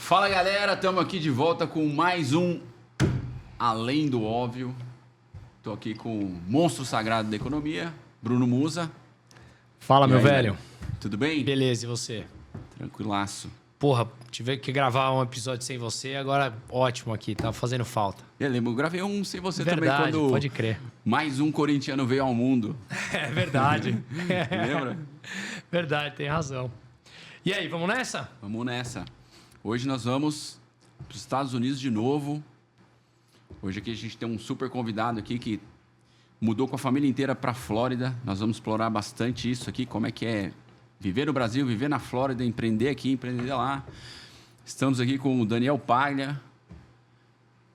Fala galera, estamos aqui de volta com mais um Além do Óbvio. Estou aqui com o monstro sagrado da economia, Bruno Musa. Fala, E meu aí, velho. Tudo bem? Beleza, e você? Tranquilaço. Porra, tive que gravar um episódio sem você, agora ótimo aqui, tá fazendo falta. Eu lembro, eu gravei um sem você Verdade, também quando pode crer. mais um corintiano veio ao mundo. É verdade. Lembra? Verdade, tem razão. E aí, vamos nessa? Vamos nessa. Hoje nós vamos para os Estados Unidos de novo. Hoje aqui a gente tem um super convidado aqui que mudou com a família inteira para a Flórida. Nós vamos explorar bastante isso aqui, como é que é viver no Brasil, viver na Flórida, empreender aqui, empreender lá. Estamos aqui com o Daniel Paglia.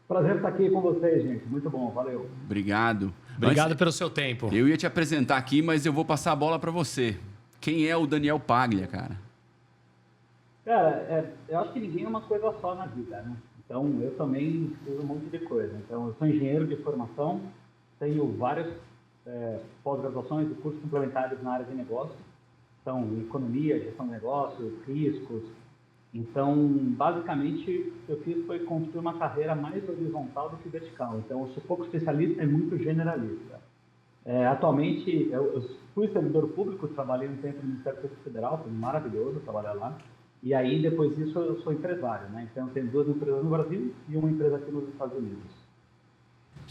Prazer estar aqui com vocês, gente. Muito bom, valeu. Obrigado. Obrigado pelo seu tempo. Eu ia te apresentar aqui, mas eu vou passar a bola para você. Quem é o Daniel Paglia, cara? Cara, eu acho que ninguém é uma coisa só na vida, né? Então, eu também fiz um monte de coisa. Então, eu sou engenheiro de formação, tenho várias pós-graduações e cursos complementares na área de negócio. Então, economia, gestão de negócios, riscos. Então, basicamente, o que eu fiz foi construir uma carreira mais horizontal do que vertical. Então, eu sou pouco especialista e muito generalista. Atualmente, eu fui servidor público, trabalhei um tempo no Ministério Público Federal, foi maravilhoso trabalhar lá. E aí, depois disso, eu sou empresário, né? Então, eu tenho 2 empresas no Brasil e uma empresa aqui nos Estados Unidos.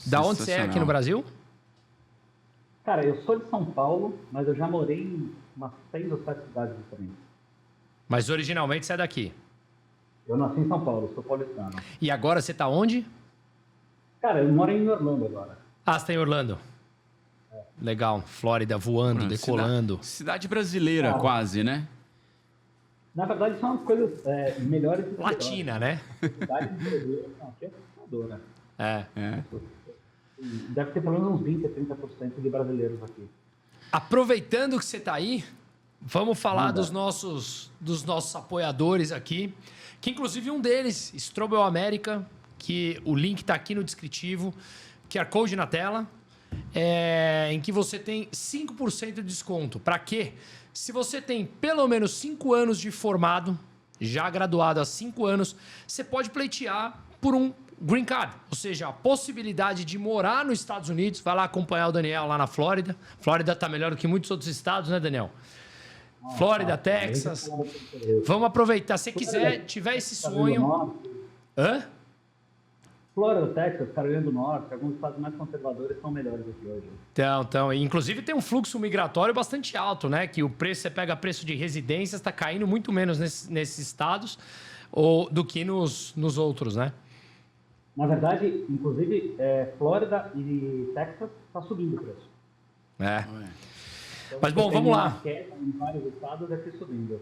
Da onde você é aqui no Brasil? Cara, eu sou de São Paulo, mas eu já morei em umas 6 ou 7 cidades diferentes. Mas originalmente você é daqui. Eu nasci em São Paulo, sou paulistano. E agora você tá onde? Cara, eu moro em Orlando agora. Ah, você tá em Orlando. Legal, Flórida voando, decolando. Cidade brasileira, quase, né? Na verdade, são as coisas melhores e Latina, né? Cidade brasileira, aqui é assustadora. É. Deve ter pelo menos uns 20% a 30% de brasileiros aqui. Aproveitando que você está aí, vamos falar dos nossos apoiadores aqui, que inclusive um deles, Strobel América, que o link está aqui no descritivo, QR Code na tela, em que você tem 5% de desconto. Para quê? Se você tem pelo menos 5 anos de formado, já graduado há 5 anos, você pode pleitear por um Green Card, ou seja, a possibilidade de morar nos Estados Unidos. Vai lá acompanhar o Daniel lá na Flórida. Flórida está melhor do que muitos outros estados, né, Daniel? Flórida, Texas. Vamos aproveitar. Se quiser, tiver esse sonho... Hã? Flórida, Texas, Carolina do Norte, alguns estados mais conservadores são melhores do que hoje. Então, inclusive tem um fluxo migratório bastante alto, né? Que o preço, você pega preço de residências, está caindo muito menos nesses estados do que nos outros, né? Na verdade, inclusive, Flórida e Texas está subindo o preço. Mas bom, vamos lá. Em vários estados aqui subindo.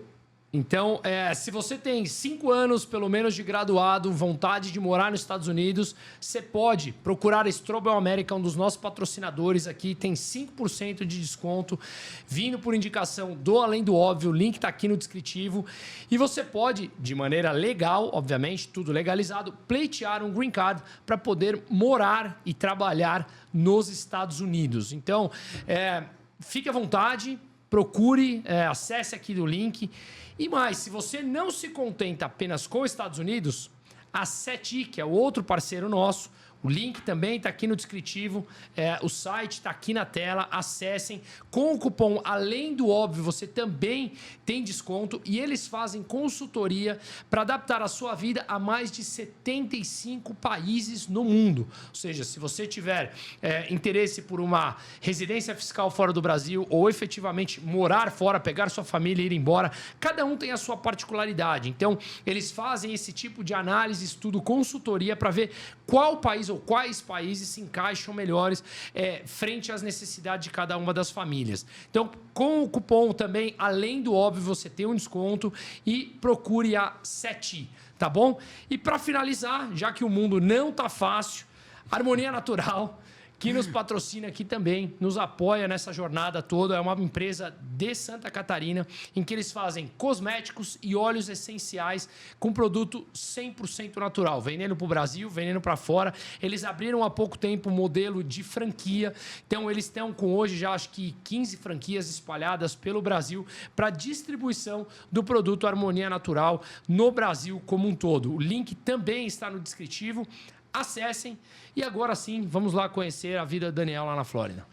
Então, se você tem 5 anos, pelo menos, de graduado, vontade de morar nos Estados Unidos, você pode procurar a Strobel América, um dos nossos patrocinadores aqui, tem 5% de desconto, vindo por indicação do Além do Óbvio, o link está aqui no descritivo, e você pode, de maneira legal, obviamente, tudo legalizado, pleitear um Green Card para poder morar e trabalhar nos Estados Unidos. Então, fique à vontade, procure, acesse aqui do link. E mais, se você não se contenta apenas com os Estados Unidos, a SETI, que é o outro parceiro nosso, o link também está aqui no descritivo, o site está aqui na tela, acessem. Com o cupom Além do Óbvio, você também tem desconto e eles fazem consultoria para adaptar a sua vida a mais de 75 países no mundo. Ou seja, se você tiver interesse por uma residência fiscal fora do Brasil ou efetivamente morar fora, pegar sua família e ir embora, cada um tem a sua particularidade. Então, eles fazem esse tipo de análise, estudo, consultoria para ver qual país ou quais países se encaixam melhores frente às necessidades de cada uma das famílias. Então, com o cupom também, Além do Óbvio, você tem um desconto e procure a SETI, tá bom? E para finalizar, já que o mundo não tá fácil, Harmonia Natural, que nos patrocina aqui também, nos apoia nessa jornada toda. É uma empresa de Santa Catarina, em que eles fazem cosméticos e óleos essenciais com produto 100% natural, vendendo para o Brasil, vendendo para fora. Eles abriram há pouco tempo um modelo de franquia, então eles estão com hoje já acho que 15 franquias espalhadas pelo Brasil para distribuição do produto Harmonia Natural no Brasil como um todo. O link também está no descritivo. Acessem e agora sim, vamos lá conhecer a vida do Daniel lá na Flórida.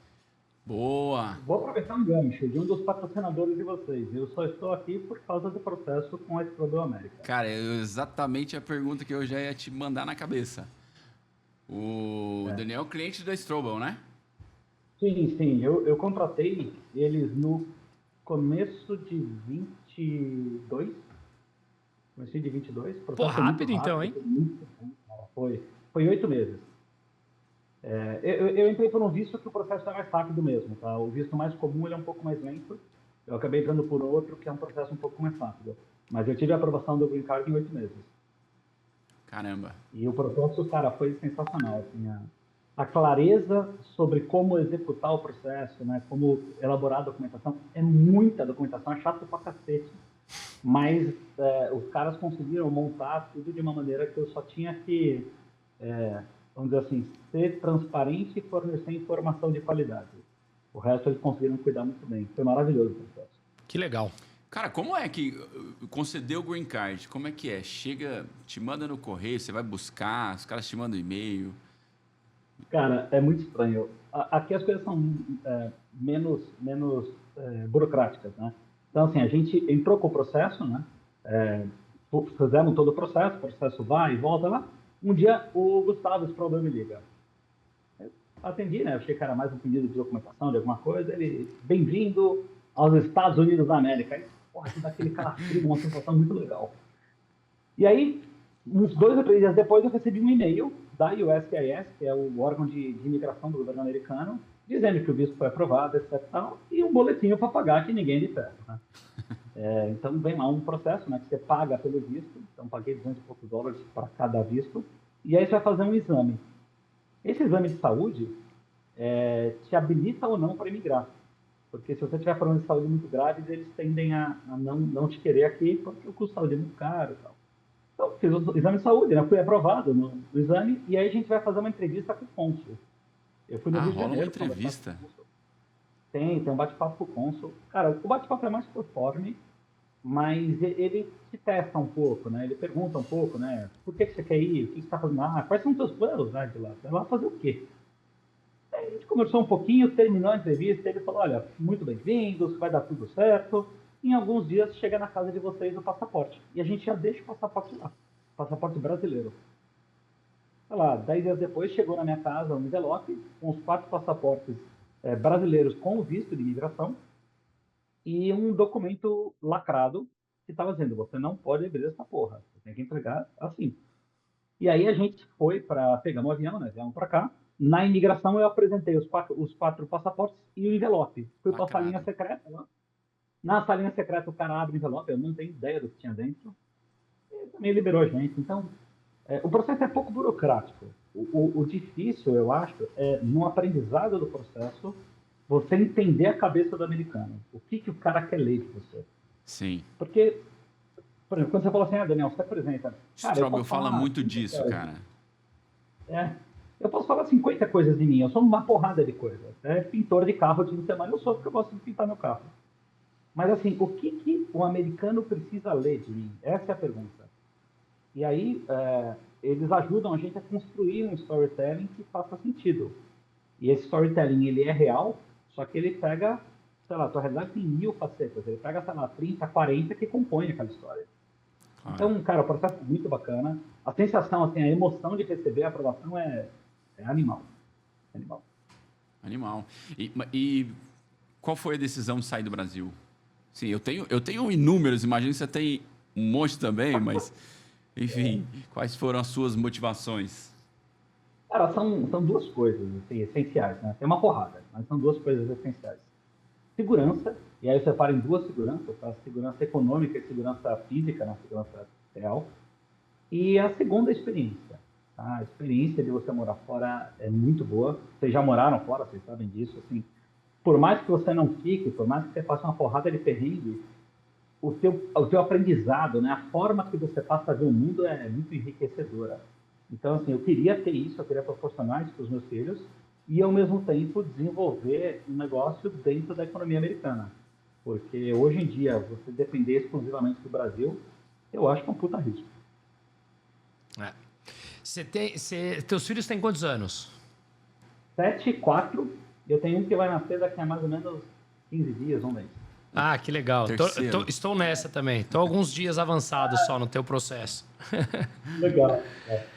Boa! Vou aproveitar um gancho de um dos patrocinadores de vocês. Eu só estou aqui por causa do processo com a Strobel América. Cara, exatamente a pergunta que eu já ia te mandar na cabeça. O Daniel é o cliente da Strobel, né? Sim, sim. Eu contratei eles no começo de 22. Comecei de 22. Pô, rápido então, hein? Foi 8 meses. Eu entrei por um visto que o processo é mais rápido mesmo, tá? O visto mais comum ele é um pouco mais lento. Eu acabei entrando por outro que é um processo um pouco mais rápido. Mas eu tive a aprovação do Green Card em 8 meses. Caramba. E o processo, cara, foi sensacional. Assim, a clareza sobre como executar o processo, né? Como elaborar a documentação. É muita documentação, é chato pra cacete. Mas os caras conseguiram montar tudo de uma maneira que eu só tinha que, vamos dizer assim, ser transparente e fornecer informação de qualidade. O resto eles conseguiram cuidar muito bem. Foi maravilhoso o processo. Que legal. Cara, como é que concedeu o Green Card? Como é que é? Chega, te manda no correio, você vai buscar, os caras te mandam e-mail. Cara, é muito estranho. Aqui as coisas são menos burocráticas, né? Então, assim, a gente entrou com o processo, né? Fizemos todo o processo vai e volta lá. Um dia o Gustavo Strobel me liga. Eu atendi, né? Eu achei que era mais um pedido de documentação, de alguma coisa. Ele, bem-vindo aos Estados Unidos da América. Aí, porra, aqui daquele calafrio, uma sensação muito legal. E aí, uns 2 ou 3 dias depois, eu recebi um e-mail da USCIS, que é o órgão de imigração do governo americano, dizendo que o visto foi aprovado, etc. E um boletim para pagar que ninguém lhe pega. Né? Então, vem lá um processo, né, que você paga pelo visto. Então, paguei $200 e poucos para cada visto. E aí você vai fazer um exame. Esse exame de saúde te habilita ou não para imigrar. Porque se você tiver problemas de saúde muito graves, eles tendem a não te querer aqui, porque o custo de saúde é muito caro e tal. Então, fiz o exame de saúde, né? Fui aprovado no exame, e aí a gente vai fazer uma entrevista com o cônsul. Eu fui no Rio de rola uma Janeiro. entrevista? Tem um bate-papo com o cônsul. Cara, o bate-papo é mais por forma, mas ele te testa um pouco, né? Ele pergunta um pouco, né? Por que você quer ir? O que você está fazendo lá? Quais são os seus planos, né, de lá? Você vai lá fazer o quê? Aí a gente conversou um pouquinho, terminou a entrevista, ele falou, olha, muito bem-vindos, vai dar tudo certo. Em alguns dias chega na casa de vocês o passaporte. E a gente já deixa o passaporte lá. Passaporte brasileiro. Sei lá, 10 dias depois chegou na minha casa um envelope com os 4 passaportes brasileiros com o visto de imigração e um documento lacrado que estava dizendo, você não pode abrir essa porra, você tem que entregar assim. E aí a gente foi para pegar um avião, né? Viemos para cá. Na imigração eu apresentei os quatro passaportes e o envelope. Fui para a salinha secreta lá. Na salinha secreta o cara abre o envelope, eu não tenho ideia do que tinha dentro. E também liberou a gente. Então, o processo é pouco burocrático. O difícil, eu acho, é no aprendizado do processo, você entender a cabeça do americano. O que o cara quer ler de você. Sim. Porque, por exemplo, quando você fala assim, Daniel, você apresenta... Strobel fala muito disso, cara. Eu posso falar 50 coisas de mim, eu sou uma porrada de coisas. Pintor de carro de semana eu sou, porque eu gosto de pintar meu carro. Mas assim, o que o americano precisa ler de mim? Essa é a pergunta. E aí, eles ajudam a gente a construir um storytelling que faça sentido. E esse storytelling, ele é real, só que ele pega, sei lá, a tua realidade tem 1000 facetas. Ele pega, sei lá, 30, 40 que compõem aquela história. Claro. Então, cara, o processo é muito bacana. A sensação, assim, a emoção de receber a aprovação é animal. Animal. E qual foi a decisão de sair do Brasil? Sim, eu tenho inúmeros, imagino que você tem um monte também, mas, enfim, quais foram as suas motivações? Cara, são 2 coisas assim, essenciais, né? Tem uma porrada, mas são 2 coisas essenciais. Segurança, e aí eu separo em 2 seguranças, tá? Segurança econômica e segurança física, né? Segurança real. E a segunda, experiência. tá? A experiência de você morar fora é muito boa. Vocês já moraram fora, vocês sabem disso, assim. Por mais que você não fique, por mais que você faça uma porrada de perrengue, o teu aprendizado, né? A forma que você passa a ver o mundo é muito enriquecedora. Então, assim, eu queria ter isso, eu queria proporcionar isso para os meus filhos e, ao mesmo tempo, desenvolver um negócio dentro da economia americana. Porque, hoje em dia, você depender exclusivamente do Brasil, eu acho que é um puta risco. É. Teus filhos têm quantos anos? 7, 4, eu tenho um que vai nascer daqui a mais ou menos 15 dias, um mês. Ah, que legal. Terceiro. Estou nessa também. Estou alguns dias avançados só no teu processo. Legal.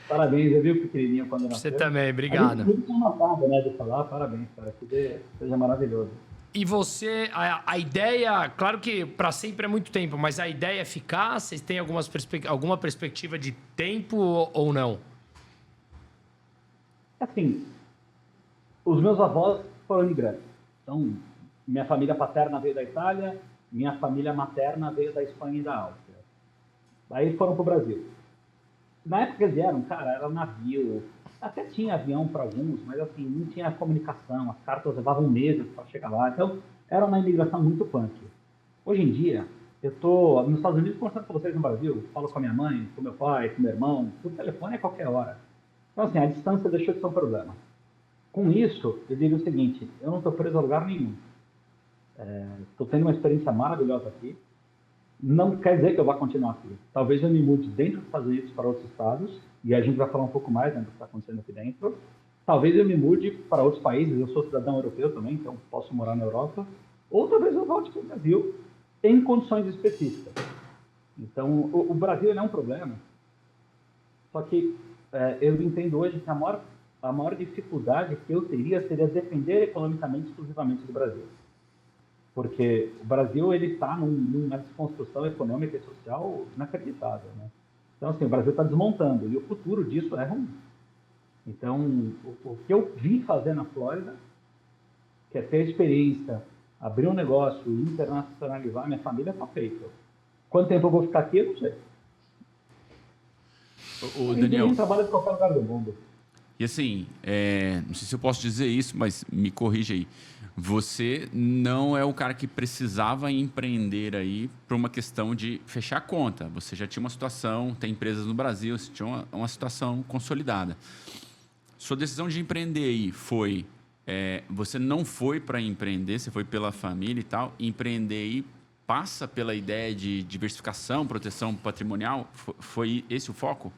Parabéns, eu vi o pequenininho quando nasceu. Você também, obrigado. A gente tinha notado, né, de falar, parabéns, cara, que seja maravilhoso. E você, a ideia, claro que para sempre é muito tempo, mas a ideia é ficar? Vocês têm alguma perspectiva de tempo ou não? Assim, os meus avós foram imigrantes. Então, minha família paterna veio da Itália, minha família materna veio da Espanha e da Áustria. Aí foram para o Brasil. Na época que eles vieram, cara, era navio, até tinha avião para alguns, mas assim, não tinha comunicação, as cartas levavam meses para chegar lá, então era uma imigração muito punk. Hoje em dia, eu estou nos Estados Unidos conversando com vocês no Brasil, falo com a minha mãe, com meu pai, com meu irmão, por telefone a qualquer hora. Então assim, a distância deixou de ser um problema. Com isso, eu digo o seguinte, eu não estou preso a lugar nenhum. Estou tendo uma experiência maravilhosa aqui. Não quer dizer que eu vá continuar aqui. Talvez eu me mude dentro dos Estados Unidos para outros estados, e a gente vai falar um pouco mais, né, do que está acontecendo aqui dentro. Talvez eu me mude para outros países, eu sou cidadão europeu também, então posso morar na Europa. Ou talvez eu volte para o Brasil em condições específicas. Então, o Brasil ele é um problema, só que eu entendo hoje que a maior dificuldade que eu teria seria depender economicamente exclusivamente do Brasil. Porque o Brasil está numa desconstrução econômica e social inacreditável, né? Então, assim, o Brasil está desmontando e o futuro disso é ruim. Então, o que eu vim fazer na Flórida, que é ter experiência, abrir um negócio, internacionalizar minha família, está feito. Quanto tempo eu vou ficar aqui, eu não sei. O Daniel, A gente trabalha em qualquer lugar do mundo. e assim, não sei se eu posso dizer isso, mas me corrija aí. Você não é o cara que precisava empreender aí por uma questão de fechar a conta. Você já tinha uma situação, tem empresas no Brasil, você tinha uma situação consolidada. Sua decisão de empreender aí foi... você não foi para empreender, você foi pela família e tal. Empreender aí passa pela ideia de diversificação, proteção patrimonial? Foi esse o foco?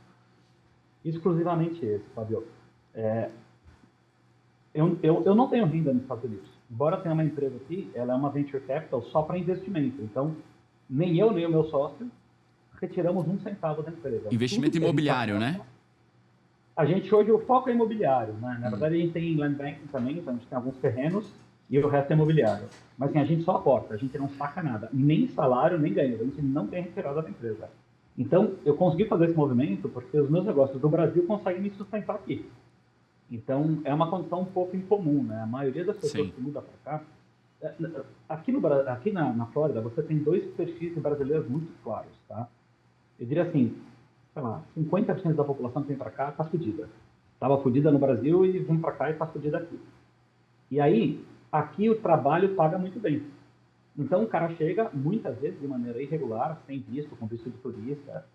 Exclusivamente esse, Fabio. Eu não tenho renda nos Estados Unidos. Embora tenha uma empresa aqui, ela é uma venture capital só para investimento. Então, nem eu, nem o meu sócio retiramos um centavo da empresa. Investimento imobiliário, né? A gente hoje, o foco é imobiliário, né? Na verdade, a gente tem land banking também, então a gente tem alguns terrenos e o resto é imobiliário. Mas assim, a gente só aporta, a gente não saca nada. Nem salário, nem ganho. A gente não tem retirada da empresa. Então, eu consegui fazer esse movimento porque os meus negócios do Brasil conseguem me sustentar aqui. Então, é uma condição um pouco incomum, né? A maioria das pessoas que mudam para cá... Aqui na Flórida, você tem dois perfis de brasileiros muito claros, tá? Eu diria assim, sei lá, 50% da população que vem para cá está fodida. Estava fodida no Brasil e vem para cá e está fodida aqui. E aí, aqui o trabalho paga muito bem. Então, o cara chega, muitas vezes, de maneira irregular, sem visto, com visto de turista,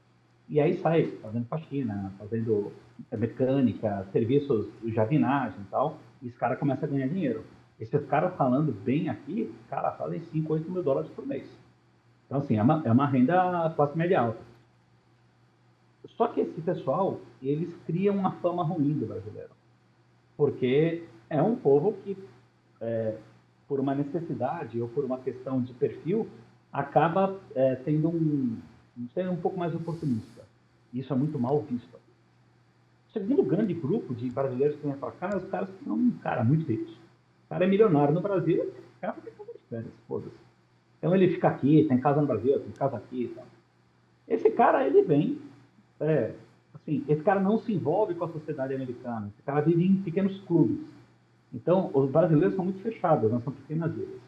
e aí sai fazendo faxina, fazendo mecânica, serviços de jardinagem e tal, e esse cara começa a ganhar dinheiro. Esses caras falando bem aqui, cara, fazem 5, 8 mil dólares por mês. Então, assim, é uma renda classe média alta. Só que esse pessoal, eles criam uma fama ruim do brasileiro. Porque é um povo que, por uma necessidade ou por uma questão de perfil, acaba tendo um pouco mais oportunista. Isso é muito mal visto. O segundo grande grupo de brasileiros que vem para cá, os caras que são, cara, muito ricos. O cara é milionário no Brasil, o cara tem casa de férias, foda-se. Então ele fica aqui, tem casa no Brasil, tem casa aqui e tal. Esse cara, ele vem, assim, esse cara não se envolve com a sociedade americana, esse cara vive em pequenos clubes. Então, os brasileiros são muito fechados, não são pequenas ilhas.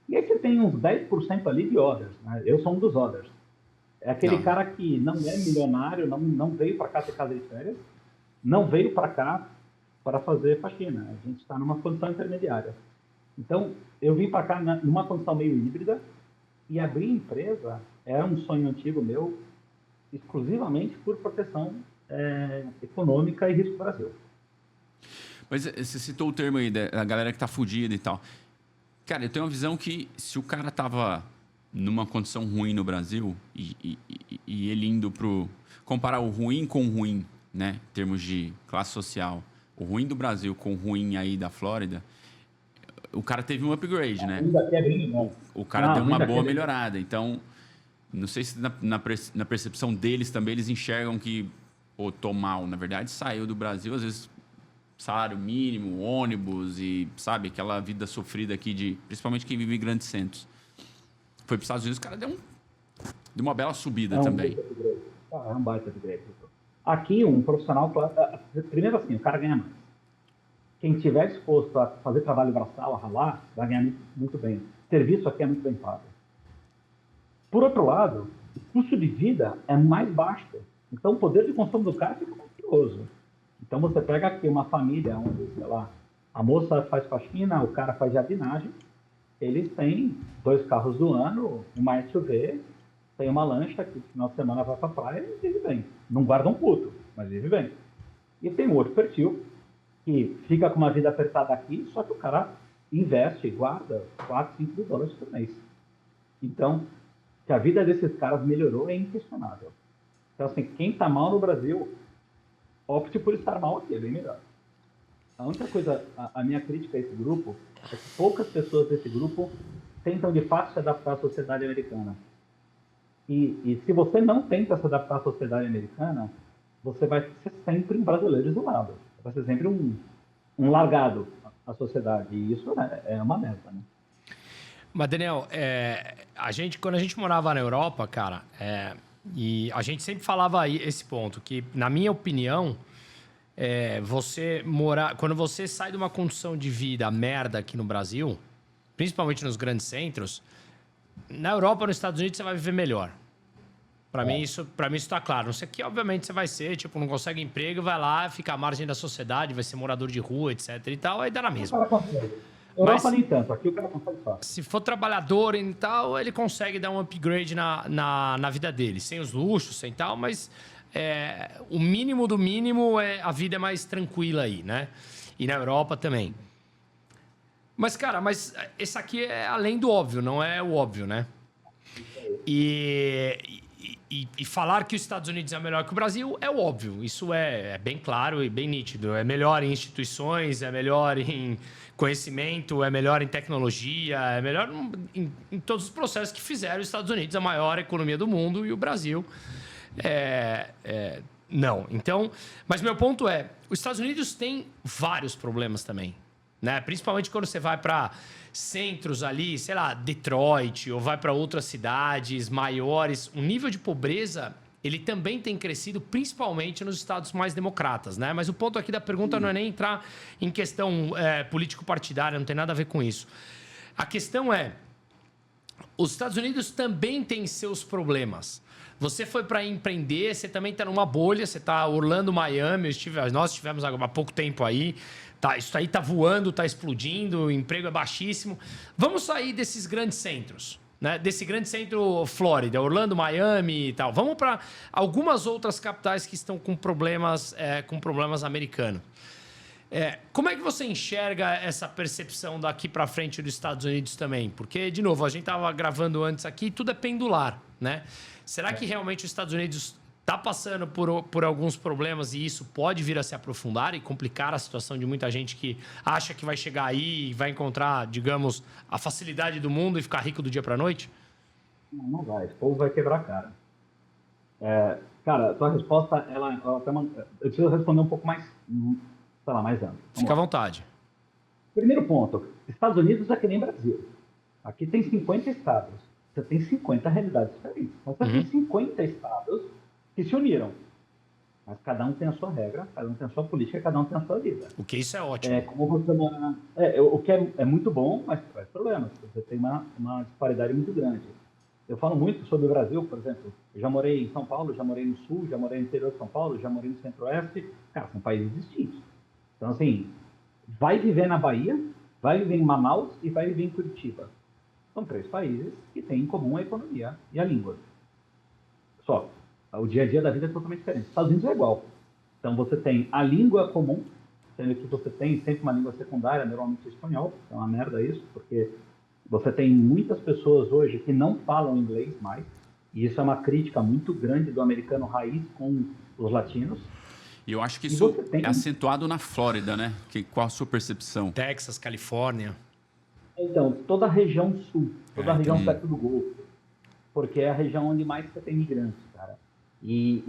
E aí você tem uns 10% ali de others, né? Eu sou um dos others. É aquele cara que não é milionário, não veio para cá ter casa de férias, não veio para cá para fazer faxina. A gente está numa condição intermediária. Então, eu vim para cá numa condição meio híbrida e abrir empresa era um sonho antigo meu, exclusivamente por proteção econômica e risco Brasil. Mas você citou o termo aí da galera que tá fudida e tal. Cara, eu tenho uma visão que se o cara tava numa condição ruim no Brasil e ele indo pro... Comparar o ruim com o ruim, né? Em termos de classe social. O ruim do Brasil com o ruim aí da Flórida, o cara teve um upgrade, né? O cara deu uma boa melhorada. Então, não sei se na percepção deles também eles enxergam que, pô, tô mal. Na verdade, saiu do Brasil, às vezes, salário mínimo, ônibus e, sabe, aquela vida sofrida aqui de... Principalmente quem vive em grandes centros. Foi para os Estados Unidos, o cara deu uma bela subida também. É um baita upgrade. Aqui, um profissional... Primeiro assim, o cara ganha mais. Quem estiver disposto a fazer trabalho braçal, a ralar, vai ganhar muito bem. Serviço aqui é muito bem pago. Por outro lado, o custo de vida é mais baixo. Então, o poder de consumo do cara fica monstruoso. Então, você pega aqui uma família onde, sei lá, a moça faz faxina, o cara faz jardinagem, eles têm 2 carros do ano, uma SUV, tem uma lancha que no final de semana vai pra praia e vive bem. Não guarda um puto, mas vive bem. E tem um outro perfil que fica com uma vida apertada aqui, só que o cara investe, guarda 4, 5 mil dólares por mês. Então, que a vida desses caras melhorou é inquestionável. Então, assim, quem está mal no Brasil, opte por estar mal aqui, é bem melhor. A única coisa, a minha crítica a esse grupo, é que poucas pessoas desse grupo tentam de fato se adaptar à sociedade americana. E se você não tenta se adaptar à sociedade americana, você vai ser sempre um brasileiro isolado. Vai ser sempre um largado à sociedade. E isso é uma merda, né? Mas, Daniel, quando a gente morava na Europa, cara, e a gente sempre falava aí esse ponto, que, na minha opinião, quando você sai de uma condição de vida merda aqui no Brasil, principalmente nos grandes centros, na Europa, nos Estados Unidos, você vai viver melhor. Para mim, isso tá claro. Isso aqui, obviamente, você vai ser, tipo, não consegue emprego, vai lá, fica à margem da sociedade, vai ser morador de rua, etc e tal, aí dá na mesma. Europa nem tanto, aqui o cara consegue fácil. Se for trabalhador e tal, ele consegue dar um upgrade na vida dele, sem os luxos, sem tal, mas o mínimo do mínimo, a vida é mais tranquila aí, né? E na Europa também. Mas, cara, esse aqui é além do óbvio, não é o óbvio, né? E falar que os Estados Unidos é melhor que o Brasil é o óbvio. Isso é bem claro e bem nítido. É melhor em instituições, é melhor em conhecimento, é melhor em tecnologia, é melhor em todos os processos que fizeram os Estados Unidos a maior economia do mundo e o Brasil não. Então, mas meu ponto é, os Estados Unidos têm vários problemas também, né? Principalmente quando você vai para centros ali, sei lá, Detroit, ou vai para outras cidades maiores, o nível de pobreza, ele também tem crescido, principalmente nos estados mais democratas, né? Mas o ponto aqui da pergunta não é nem entrar em questão político-partidária, não tem nada a ver com isso. A questão é, os Estados Unidos também têm seus problemas. Você foi para empreender, você também está numa bolha, você está Orlando, Miami, nós estivemos há pouco tempo aí, isso aí está voando, está explodindo, o emprego é baixíssimo. Vamos sair desses grandes centros, né? Desse grande centro Flórida, Orlando, Miami e tal. Vamos para algumas outras capitais que estão com problemas americanos. Como é que você enxerga essa percepção daqui para frente dos Estados Unidos também? Porque, de novo, a gente estava gravando antes aqui, tudo é pendular, né? Será que realmente os Estados Unidos está passando por alguns problemas e isso pode vir a se aprofundar e complicar a situação de muita gente que acha que vai chegar aí e vai encontrar, digamos, a facilidade do mundo e ficar rico do dia para a noite? Não vai. Esse povo vai quebrar a cara. Cara, a tua resposta, eu preciso responder um pouco mais, sei lá, mais amplo. Fica à vontade. Primeiro ponto. Estados Unidos é que nem Brasil. Aqui tem 50 estados. Você tem 50 realidades diferentes. Então, você tem 50 estados que se uniram. Mas cada um tem a sua regra, cada um tem a sua política, cada um tem a sua vida. O que isso é ótimo. Como você o que é muito bom, mas traz problemas. Você tem uma disparidade muito grande. Eu falo muito sobre o Brasil, por exemplo. Eu já morei em São Paulo, já morei no Sul, já morei no interior de São Paulo, já morei no Centro-Oeste. Cara, são países distintos. Então, assim, vai viver na Bahia, vai viver em Manaus e vai viver em Curitiba. São 3 países que têm em comum a economia e a língua. Só. O dia a dia da vida é totalmente diferente. Estados Unidos é igual. Então, você tem a língua comum, sendo que você tem sempre uma língua secundária, normalmente o espanhol. É uma merda isso, porque você tem muitas pessoas hoje que não falam inglês mais, e isso é uma crítica muito grande do americano raiz com os latinos. E eu acho que E isso você tem- é acentuado na Flórida, né? Qual a sua percepção? Texas, Califórnia. Então, toda a região sul, toda a região entendi. perto do Golfo, porque é a região onde mais você tem imigrantes, cara. E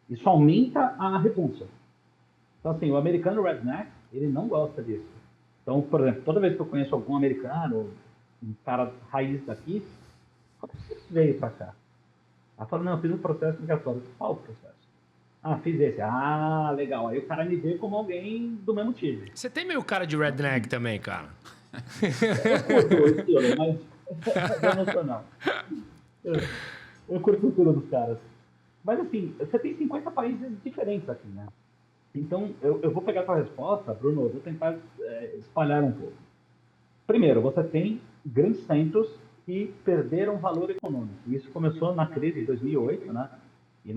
isso aumenta a repulsa. Então, assim, o americano redneck, ele não gosta disso. Então, por exemplo, toda vez que eu conheço algum americano, um cara raiz daqui, como você veio pra cá? Ela fala, não, eu fiz um processo migratório. Qual o processo? Ah, fiz esse. Ah, legal. Aí o cara me vê como alguém do mesmo time. Você tem meio cara de redneck também, cara. Eu curto o estilo, mas eu não sou, não. Eu curto o estilo dos caras. Mas, assim, você tem 50 países diferentes aqui, né? Então, eu vou pegar a tua resposta, Bruno, eu vou tentar espalhar um pouco. Primeiro, você tem grandes centros que perderam valor econômico. Isso começou na crise de 2008, né? E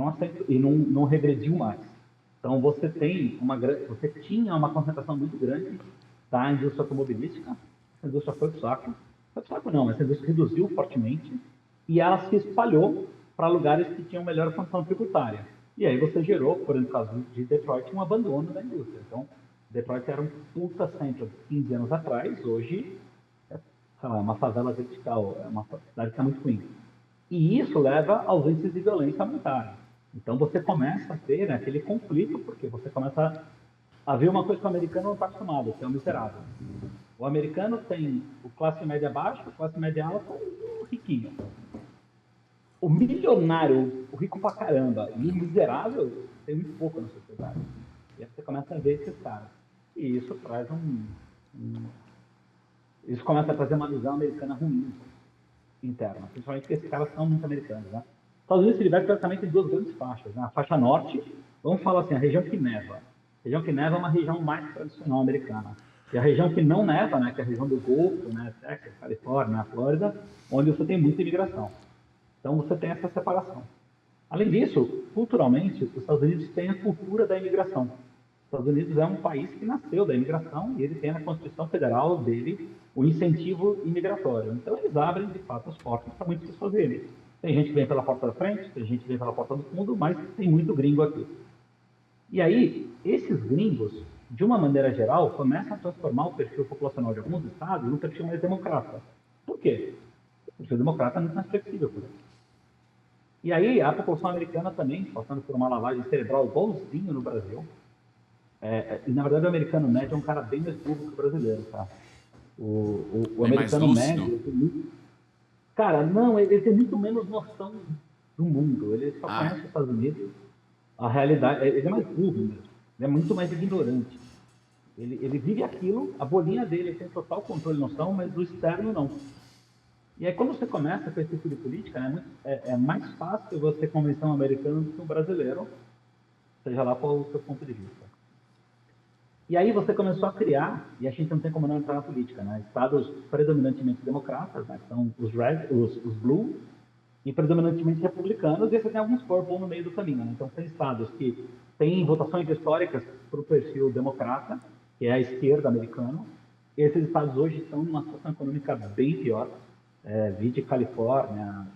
não regrediu mais. Então, você tinha uma concentração muito grande da indústria automobilística. Essa indústria foi pro saco. Foi pro saco não, mas essa indústria reduziu fortemente e ela se espalhou para lugares que tinham melhor condição tributária. E aí você gerou, por exemplo, no caso de Detroit, um abandono da indústria. Então, Detroit era um puta centro 15 anos atrás, hoje é, sei lá, uma favela vertical, é uma cidade que está muito ruim. E isso leva aos índices de violência aumentarem. Então você começa a ter, né, aquele conflito, porque você começa a ver uma coisa que o americano não está acostumado, que é o miserável. O americano tem o classe média baixa, classe média alta e o riquinho. O milionário, o rico pra caramba, e o miserável tem muito pouco na sociedade. E aí você começa a ver esses caras. E isso traz isso começa a trazer uma visão americana ruim interna, principalmente porque esses caras são muito americanos, né? Os Estados Unidos se divide praticamente em 2 grandes faixas, né? A faixa norte, vamos falar assim, a região que neva. A região que neva é uma região mais tradicional americana. E a região que não neva, né, que é a região do Golfo, né, Texas, Califórnia, Flórida, onde você tem muita imigração. Então você tem essa separação. Além disso, culturalmente, os Estados Unidos têm a cultura da imigração. Os Estados Unidos é um país que nasceu da imigração e ele tem na Constituição Federal dele o incentivo imigratório. Então eles abrem, de fato, as portas para muitas pessoas virem. Tem gente que vem pela porta da frente, tem gente que vem pela porta do fundo, mas tem muito gringo aqui. E aí, esses gringos, de uma maneira geral, começam a transformar o perfil populacional de alguns estados num perfil mais democrata. Por quê? O perfil democrata é muito mais flexível por isso. E aí, a população americana também, passando por uma lavagem cerebral igualzinho no Brasil. E, na verdade, o americano médio é um cara bem mais burro que o brasileiro, tá? O americano médio... Cara, não, ele tem muito menos noção do mundo. Ele só conhece os Estados Unidos. A realidade... Ele é mais burro mesmo. Ele é muito mais ignorante. Ele vive aquilo, a bolinha dele tem total controle e noção, mas do externo não. E aí, quando você começa com esse tipo de política, né, é mais fácil você convencer um americano do que um brasileiro, seja lá qual o seu ponto de vista. E aí você começou a criar, e a gente não tem como não entrar na política, né, estados predominantemente democratas, né, que são os blue, e predominantemente republicanos, e você tem alguns purple no meio do caminho. Né? Então, tem estados que têm votações históricas para o perfil democrata, que é a esquerda americana. Esses estados hoje estão numa situação econômica bem pior. Vide Califórnia,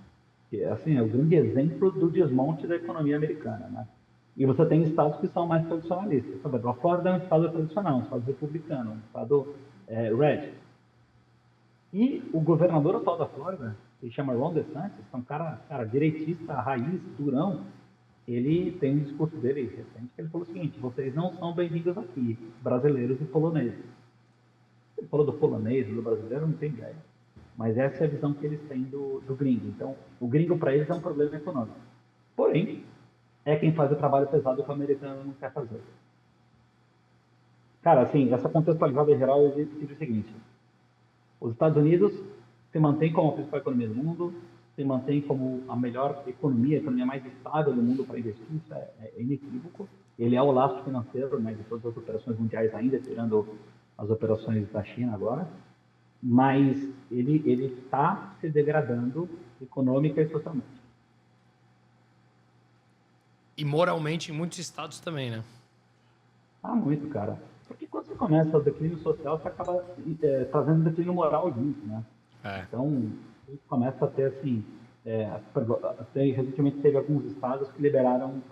que assim, é o grande exemplo do desmonte da economia americana. Né? E você tem estados que são mais tradicionalistas. Por exemplo, a Flórida é um estado tradicional, um estado republicano, um estado red. E o governador atual da Flórida, que chama Ron DeSantis, que é um cara direitista, raiz, durão, ele tem um discurso dele recente que ele falou o seguinte: vocês não são bem-vindos aqui, brasileiros e poloneses. Ele falou do polonês, do brasileiro, não tem ideia. Mas essa é a visão que eles têm do gringo. Então, o gringo para eles é um problema econômico. Porém, é quem faz o trabalho pesado que o americano não quer fazer. Cara, assim, essa contextualizada em geral, eu digo o seguinte: os Estados Unidos se mantém como a principal economia do mundo, se mantém como a melhor economia, a economia mais estável do mundo para investir, isso é inequívoco. Ele é o laço financeiro, né, de todas as operações mundiais ainda, tirando as operações da China agora, mas ele está se degradando econômica e socialmente. E moralmente em muitos estados também, né? Ah, muito, cara. Porque quando você começa o declínio social, você acaba trazendo declínio moral junto, né? Então, você começa a ter, assim, até recentemente teve alguns estados que liberaram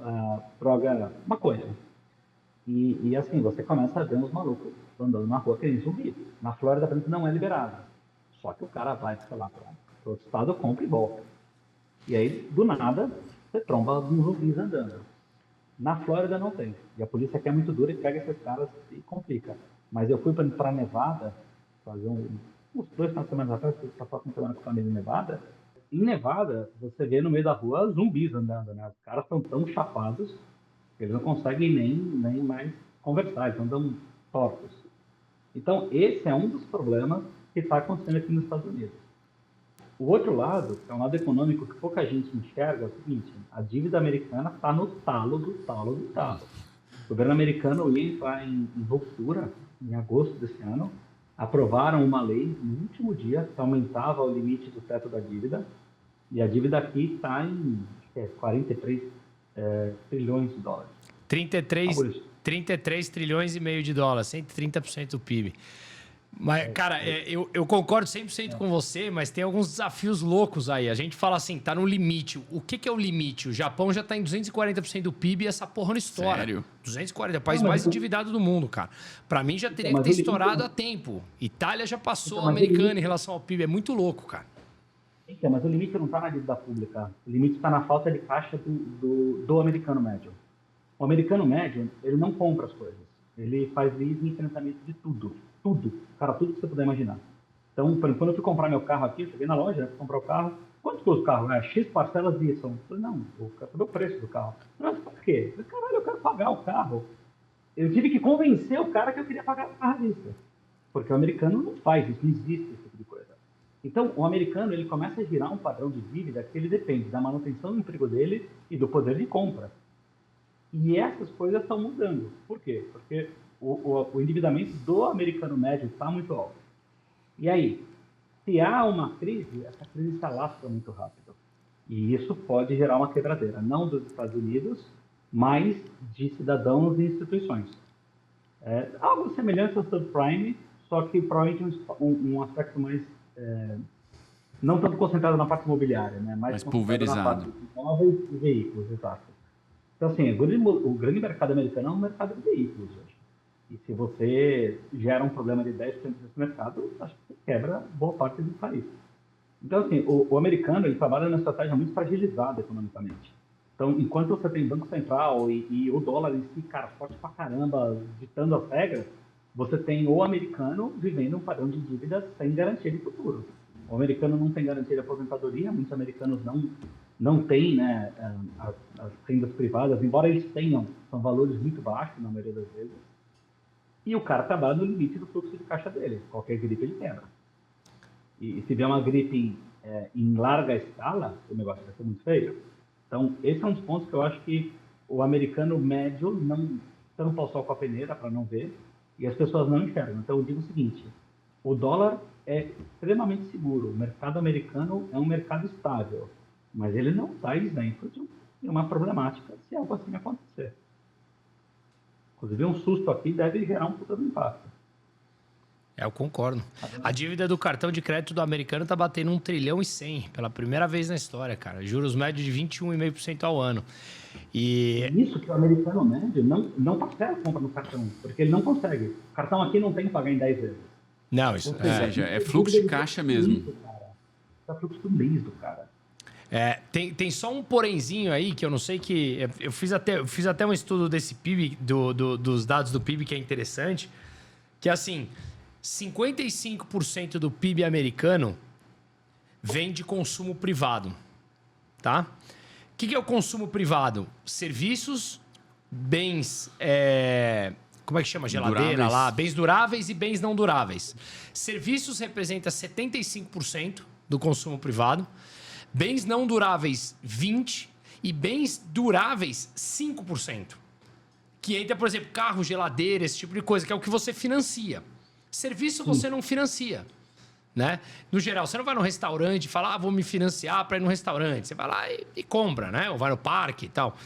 droga, maconha. E assim, você começa a ver uns malucos andando na rua querendo zumbi. Na Flórida, por exemplo, não é liberado. Só que o cara vai, sei lá, para outro estado, compra e volta. E aí, do nada, você tromba alguns zumbis andando. Na Flórida não tem. E a polícia aqui é muito dura e pega esses caras e complica. Mas eu fui para Nevada, fazer uns 2 semanas atrás, fui passar uma semana com a família em Nevada. Em Nevada, você vê no meio da rua zumbis andando, né? Os caras estão tão chapados que eles não conseguem nem mais conversar, eles andam tortos. Então, esse é um dos problemas que está acontecendo aqui nos Estados Unidos. O outro lado, que é um lado econômico que pouca gente enxerga, é o seguinte: a dívida americana está no talo do talo do talo. O governo americano ia entrar em ruptura em agosto desse ano, aprovaram uma lei no último dia que aumentava o limite do teto da dívida, e a dívida aqui está em 43 trilhões de dólares. 33 trilhões e meio de dólares, 130% do PIB. Mas, cara, eu concordo 100% com você, mas tem alguns desafios loucos aí. A gente fala assim, tá no limite. O que é o limite? O Japão já tá em 240% do PIB e essa porra não estoura. Sério? 240, é o país mais endividado do mundo, cara. Pra mim já teria que ter estourado há tempo. Itália já passou a americana em relação ao PIB. É muito louco, cara. Então, mas o limite não está na dívida pública. O limite está na falta de caixa do americano médio. O americano médio, ele não compra as coisas. Ele faz leasing e financiamento de tudo. Tudo. Cara, tudo que você puder imaginar. Então, por exemplo, quando eu fui comprar meu carro aqui, eu cheguei na loja, fui comprar o carro. Quanto custa o carro? X parcelas disso. Eu falei, não, eu quero saber o preço do carro. Mas por quê? Eu falei, caralho, eu quero pagar o carro. Eu tive que convencer o cara que eu queria pagar o carro disso. Porque o americano não faz isso, não existe esse tipo de coisa. Então, o americano, ele começa a girar um padrão de dívida que ele depende da manutenção do emprego dele e do poder de compra. E essas coisas estão mudando. Por quê? Porque o endividamento do americano médio está muito alto. E aí, se há uma crise, essa crise se alastra muito rápido. E isso pode gerar uma quebradeira, não dos Estados Unidos, mas de cidadãos e instituições. Algo semelhante ao subprime, só que provavelmente um aspecto mais... não tanto concentrado na parte imobiliária, né? Mais pulverizado. Na parte de imóveis e veículos, exato. Então, assim, o grande mercado americano é um mercado de veículos hoje. E se você gera um problema de 10% desse mercado, acho que você quebra boa parte do país. Então, assim, o americano, ele trabalha numa estratégia muito fragilizada economicamente. Então, enquanto você tem Banco Central e o dólar em si, cara, forte pra caramba, ditando as regras, você tem o americano vivendo um padrão de dívida sem garantia de futuro. O americano não tem garantia de aposentadoria, muitos americanos não têm, né, as rendas privadas, embora eles tenham, são valores muito baixos na maioria das vezes. E o cara trabalha no limite do fluxo de caixa dele. Qualquer gripe ele quebra. E se vier uma gripe em larga escala, o negócio vai ser muito feio. Então, esse é um dos pontos que eu acho que o americano médio não tampa o sol com a peneira para não ver, e as pessoas não enxergam. Então, eu digo o seguinte: o dólar é extremamente seguro. O mercado americano é um mercado estável, mas ele não está isento de uma problemática se algo assim acontecer. Inclusive, um susto aqui deve gerar um puta impacto. Eu concordo. A dívida do cartão de crédito do americano tá batendo 1 trilhão e 100 pela primeira vez na história, cara. Juros médios de 21,5% ao ano. E isso que o americano médio não parcela a compra no cartão, porque ele não consegue. O cartão aqui não tem que pagar em 10 vezes. Não, isso é fluxo de caixa mesmo. É fluxo do mês do cara. Tem só um porenzinho aí que eu não sei que... Eu fiz até um estudo desse PIB, dos dados do PIB, que é interessante, que assim, 55% do PIB americano vem de consumo privado, tá? O que é o consumo privado? Serviços, bens como é que chama? Geladeira Duráveis. lá, bens duráveis e bens não duráveis. Serviços representa 75% do consumo privado, bens não duráveis 20% e bens duráveis 5%. Que entra, por exemplo, carro, geladeira, esse tipo de coisa, que é o que você financia. Serviço você não financia. Né? No geral, você não vai no restaurante e fala, vou me financiar para ir no restaurante. Você vai lá e compra, né? Ou vai no parque e tal.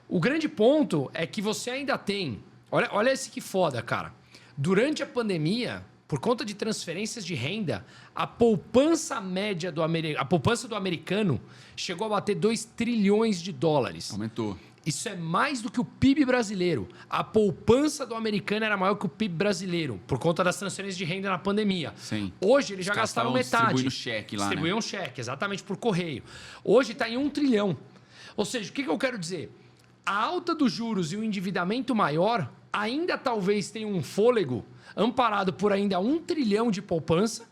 O grande ponto é que você ainda tem... Olha esse que foda, cara. Durante a pandemia, por conta de transferências de renda, a poupança média a poupança do americano chegou a bater 2 trilhões de dólares. Aumentou. Isso é mais do que o PIB brasileiro. A poupança do americano era maior que o PIB brasileiro, por conta das transferências de renda na pandemia. Sim. Hoje eles já gastaram metade. Distribuindo cheque lá, Distribuíam cheque, exatamente, por correio. Hoje está em 1 trilhão. Ou seja, o que eu quero dizer? A alta dos juros e o endividamento maior ainda talvez tenham um fôlego amparado por ainda 1 trilhão de poupança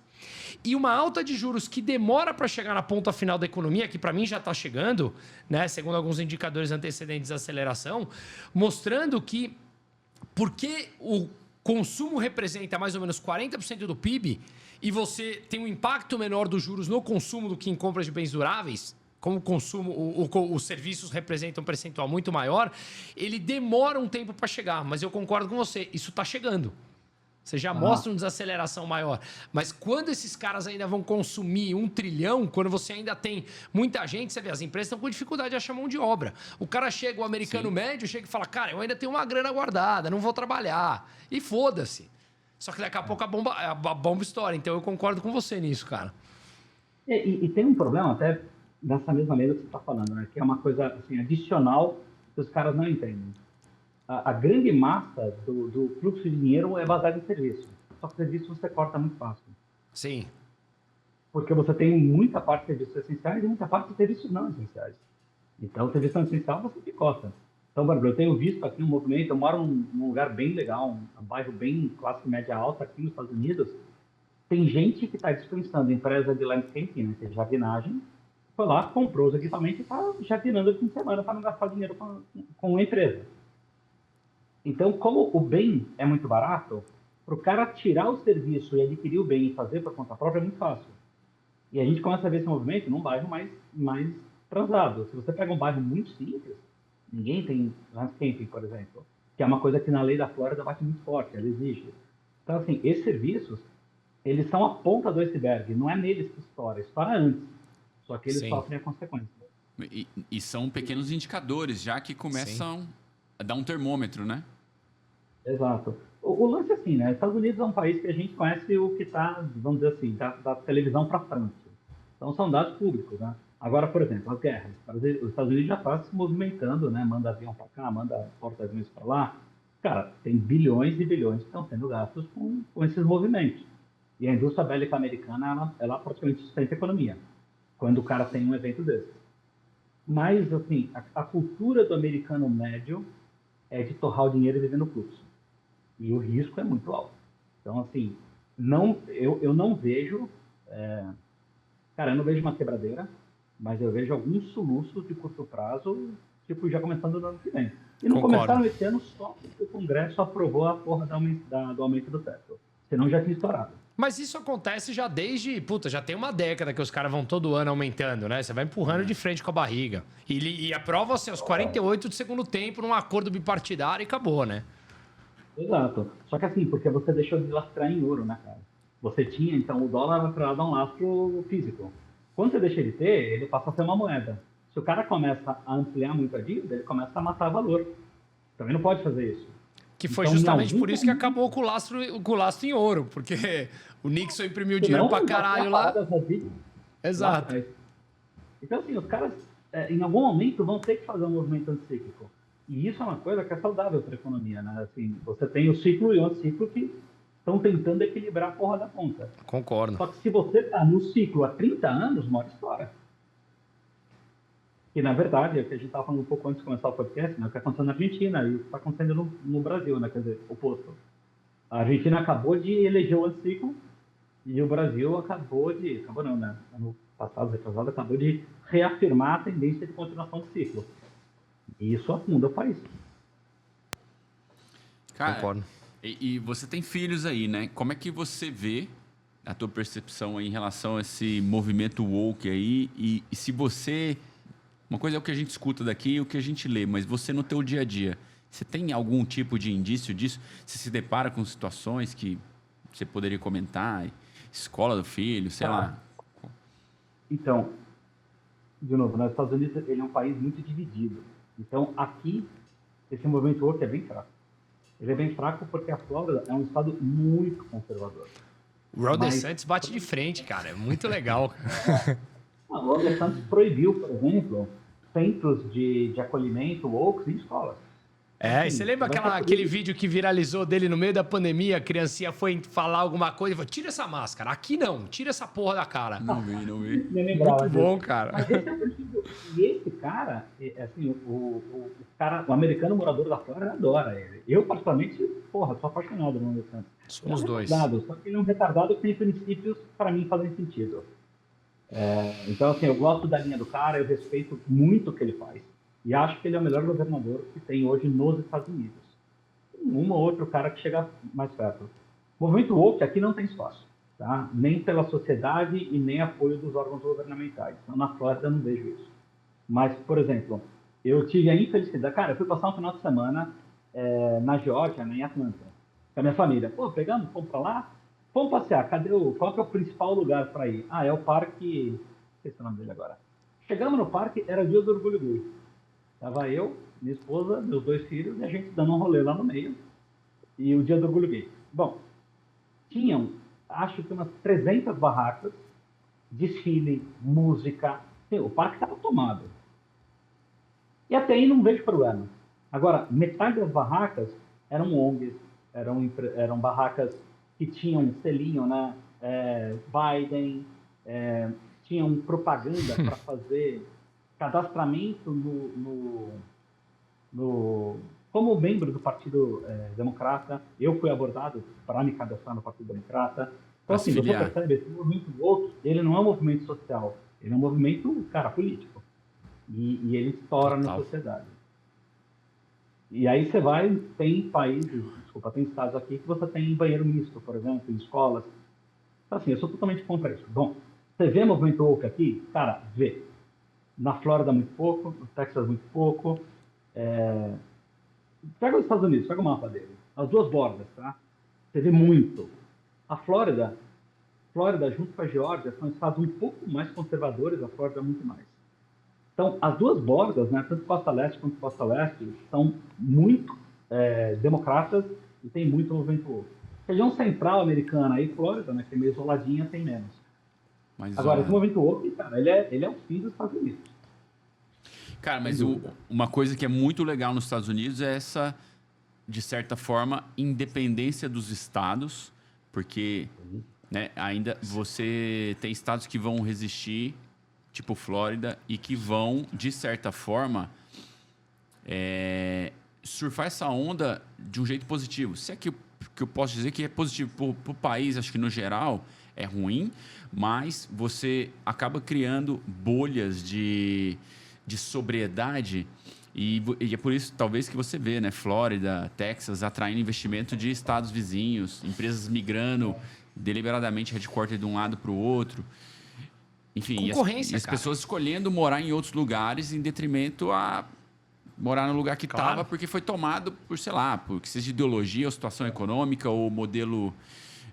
e uma alta de juros que demora para chegar na ponta final da economia, que para mim já está chegando, né, segundo alguns indicadores antecedentes da aceleração, mostrando que porque o consumo representa mais ou menos 40% do PIB e você tem um impacto menor dos juros no consumo do que em compras de bens duráveis, como o consumo, os serviços representam um percentual muito maior, ele demora um tempo para chegar, mas eu concordo com você, isso está chegando. Você já mostra uma desaceleração maior. Mas quando esses caras ainda vão consumir 1 trilhão, quando você ainda tem muita gente, você vê, as empresas estão com dificuldade de achar mão de obra. O cara chega, o americano médio, chega e fala, cara, eu ainda tenho uma grana guardada, não vou trabalhar. E foda-se. Só que daqui a pouco a bomba estoura. Então eu concordo com você nisso, cara. E tem um problema até nessa mesma mesa que você está falando, né? Que é uma coisa assim, adicional que os caras não entendem. A grande massa do fluxo de dinheiro é baseada em serviço. Só que serviço você corta muito fácil. Sim. Porque você tem muita parte de serviços essenciais e muita parte de serviços não essenciais. Então, serviço não essencial você picota. Então, Bárbara, eu tenho visto aqui um movimento, eu moro num lugar bem legal, um bairro bem classe média alta aqui nos Estados Unidos. Tem gente que está dispensando empresa de landscaping, né, que é jardinagem, foi lá, comprou os equipamentos e está jardinando no fim de semana para não gastar dinheiro com a empresa. Então, como o bem é muito barato, para o cara tirar o serviço e adquirir o bem e fazer por conta própria é muito fácil. E a gente começa a ver esse movimento num bairro mais transado. Se você pega um bairro muito simples, ninguém tem landscaping, por exemplo, que é uma coisa que na lei da Flórida bate muito forte, ela exige. Então, assim, esses serviços, eles são a ponta do iceberg, não é neles que estoura antes. Só que eles sofrem a consequência. E são pequenos indicadores já que começam a dar um termômetro, né? Exato. O lance é assim, né? Estados Unidos é um país que a gente conhece o que está, vamos dizer assim, da televisão para frente. Então são dados públicos, né? Agora, por exemplo, as guerras. Os Estados Unidos já está se movimentando, né? Manda avião para cá, manda porta-aviões para lá. Cara, tem bilhões e bilhões que estão sendo gastos com esses movimentos. E a indústria bélica americana, ela praticamente sustenta a economia, quando o cara tem um evento desse. Mas, assim, a cultura do americano médio é de torrar o dinheiro e viver no fluxo. E o risco é muito alto. Então, assim, eu não vejo... Cara, eu não vejo uma quebradeira, mas eu vejo alguns soluços de curto prazo, tipo, já começando no ano que vem. E não começaram esse ano só porque o Congresso aprovou a porra do aumento do teto. Senão já tinha estourado. Mas isso acontece já desde... já tem uma década que os caras vão todo ano aumentando, né? Você vai empurrando de frente com a barriga. E aprova assim, aos 48 do segundo tempo num acordo bipartidário e acabou, né? Exato. Só que assim, porque você deixou de lastrar em ouro, né, cara? Você tinha, então, o dólar atrelado a um lastro físico. Quando você deixa ele ter, ele passa a ser uma moeda. Se o cara começa a ampliar muito a dívida, ele começa a matar valor. Também não pode fazer isso. Que foi então, justamente por isso que acabou com o lastro em ouro, porque o Nixon imprimiu dinheiro pra caralho lá. Exato. Lá, então, assim, os caras, em algum momento, vão ter que fazer um movimento anticíclico. E isso é uma coisa que é saudável para a economia, né? Assim, você tem o ciclo e o anticiclo que estão tentando equilibrar a porra da conta. Concordo. Só que se você está no ciclo há 30 anos, uma hora estoura. Que, na verdade, é o que a gente estava falando um pouco antes de começar o podcast, né? O que está acontecendo na Argentina e o que está acontecendo no Brasil, né? Quer dizer, oposto. A Argentina acabou de eleger o anticiclo e o Brasil acabou não, né? Ano passado, retrasado, acabou de reafirmar a tendência de continuação do ciclo. E isso afunda o país. Cara, Concordo. E você tem filhos aí, né? Como é que você vê a tua percepção aí em relação a esse movimento woke aí? E se você... Uma coisa é o que a gente escuta daqui e o que a gente lê, mas você no teu dia a dia, você tem algum tipo de indício disso? Você se depara com situações que você poderia comentar? Escola do filho, sei lá. Então, de novo, nos Estados Unidos ele é um país muito dividido. Então, aqui, esse movimento woke é bem fraco. Ele é bem fraco porque a Flórida é um estado muito conservador. O Ron DeSantis bate de frente, cara. É muito legal. O Ron DeSantis proibiu, por exemplo, centros de acolhimento woke em escolas. E você lembra aquele vídeo que viralizou dele no meio da pandemia? A criancinha foi falar alguma coisa e falou, tira essa máscara. Aqui não, tira essa porra da cara. Não vi. Muito bom, cara. Mas esse é o princípio. E esse cara, assim, o americano morador da Flórida adora ele. Eu, particularmente, sou apaixonado no DeSantis. Somos dois. Só que ele é um retardado que tem princípios que, para mim, fazem sentido. Então, assim, eu gosto da linha do cara, eu respeito muito o que ele faz. E acho que ele é o melhor governador que tem hoje nos Estados Unidos. Um ou outro cara que chega mais perto. O movimento woke aqui não tem espaço, tá? Nem pela sociedade e nem apoio dos órgãos governamentais. Então, na Flórida eu não vejo isso. Mas, por exemplo, eu tive a infelicidade... Cara, eu fui passar um final de semana na Geórgia, em Atlanta, com a minha família. Pegamos, fomos pra lá, vamos passear. Qual que é o principal lugar para ir? É o parque... Não sei se é o nome dele agora. Chegamos no parque, era dia do Orgulho Gay. Tava eu, minha esposa, meus 2 filhos, e a gente dando um rolê lá no meio. E o dia do Orgulho Gay. Bom, tinham, acho que umas 300 barracas, desfile, música. O parque estava tomado. E até aí não vejo problema. Agora, metade das barracas eram ONGs, eram barracas que tinham um selinho, né? Biden, tinham propaganda para fazer cadastramento como membro do Partido Democrata. Eu fui abordado para me cadastrar no Partido Democrata. Então, assim, você percebe, esse movimento woke, ele não é um movimento social, ele é um movimento, político. E ele estoura na sociedade. E aí você vai, tem estados aqui que você tem banheiro misto, por exemplo, em escolas. Então, assim, eu sou totalmente contra isso. Bom, você vê movimento woke aqui? Cara, vê. Na Flórida, muito pouco. No Texas, muito pouco. Pega os Estados Unidos, pega o mapa dele. As duas bordas, tá? Você vê muito. A Flórida, junto com a Geórgia, são estados um pouco mais conservadores, a Flórida muito mais. Então, as duas bordas, né, tanto Costa Leste quanto Costa Oeste, são muito democratas e tem muito movimento woke. Região central americana aí, Flórida, né, que é meio isoladinha, tem menos. Agora, esse movimento woke, cara, ele é o fim dos Estados Unidos. Cara, mas uma coisa que é muito legal nos Estados Unidos é essa, de certa forma, independência dos estados, porque né, ainda você tem estados que vão resistir, tipo Flórida, e que vão, de certa forma, surfar essa onda de um jeito positivo. Se é que eu posso dizer que é positivo para o país, acho que no geral é ruim, mas você acaba criando bolhas de sobriedade e é por isso, talvez, que você vê, né, Flórida, Texas, atraindo investimento de estados vizinhos, empresas migrando deliberadamente headquarter de um lado para o outro. Enfim, e as pessoas escolhendo morar em outros lugares em detrimento a morar no lugar que estava, porque foi tomado por, sei lá, por que seja ideologia, ou situação econômica, ou modelo...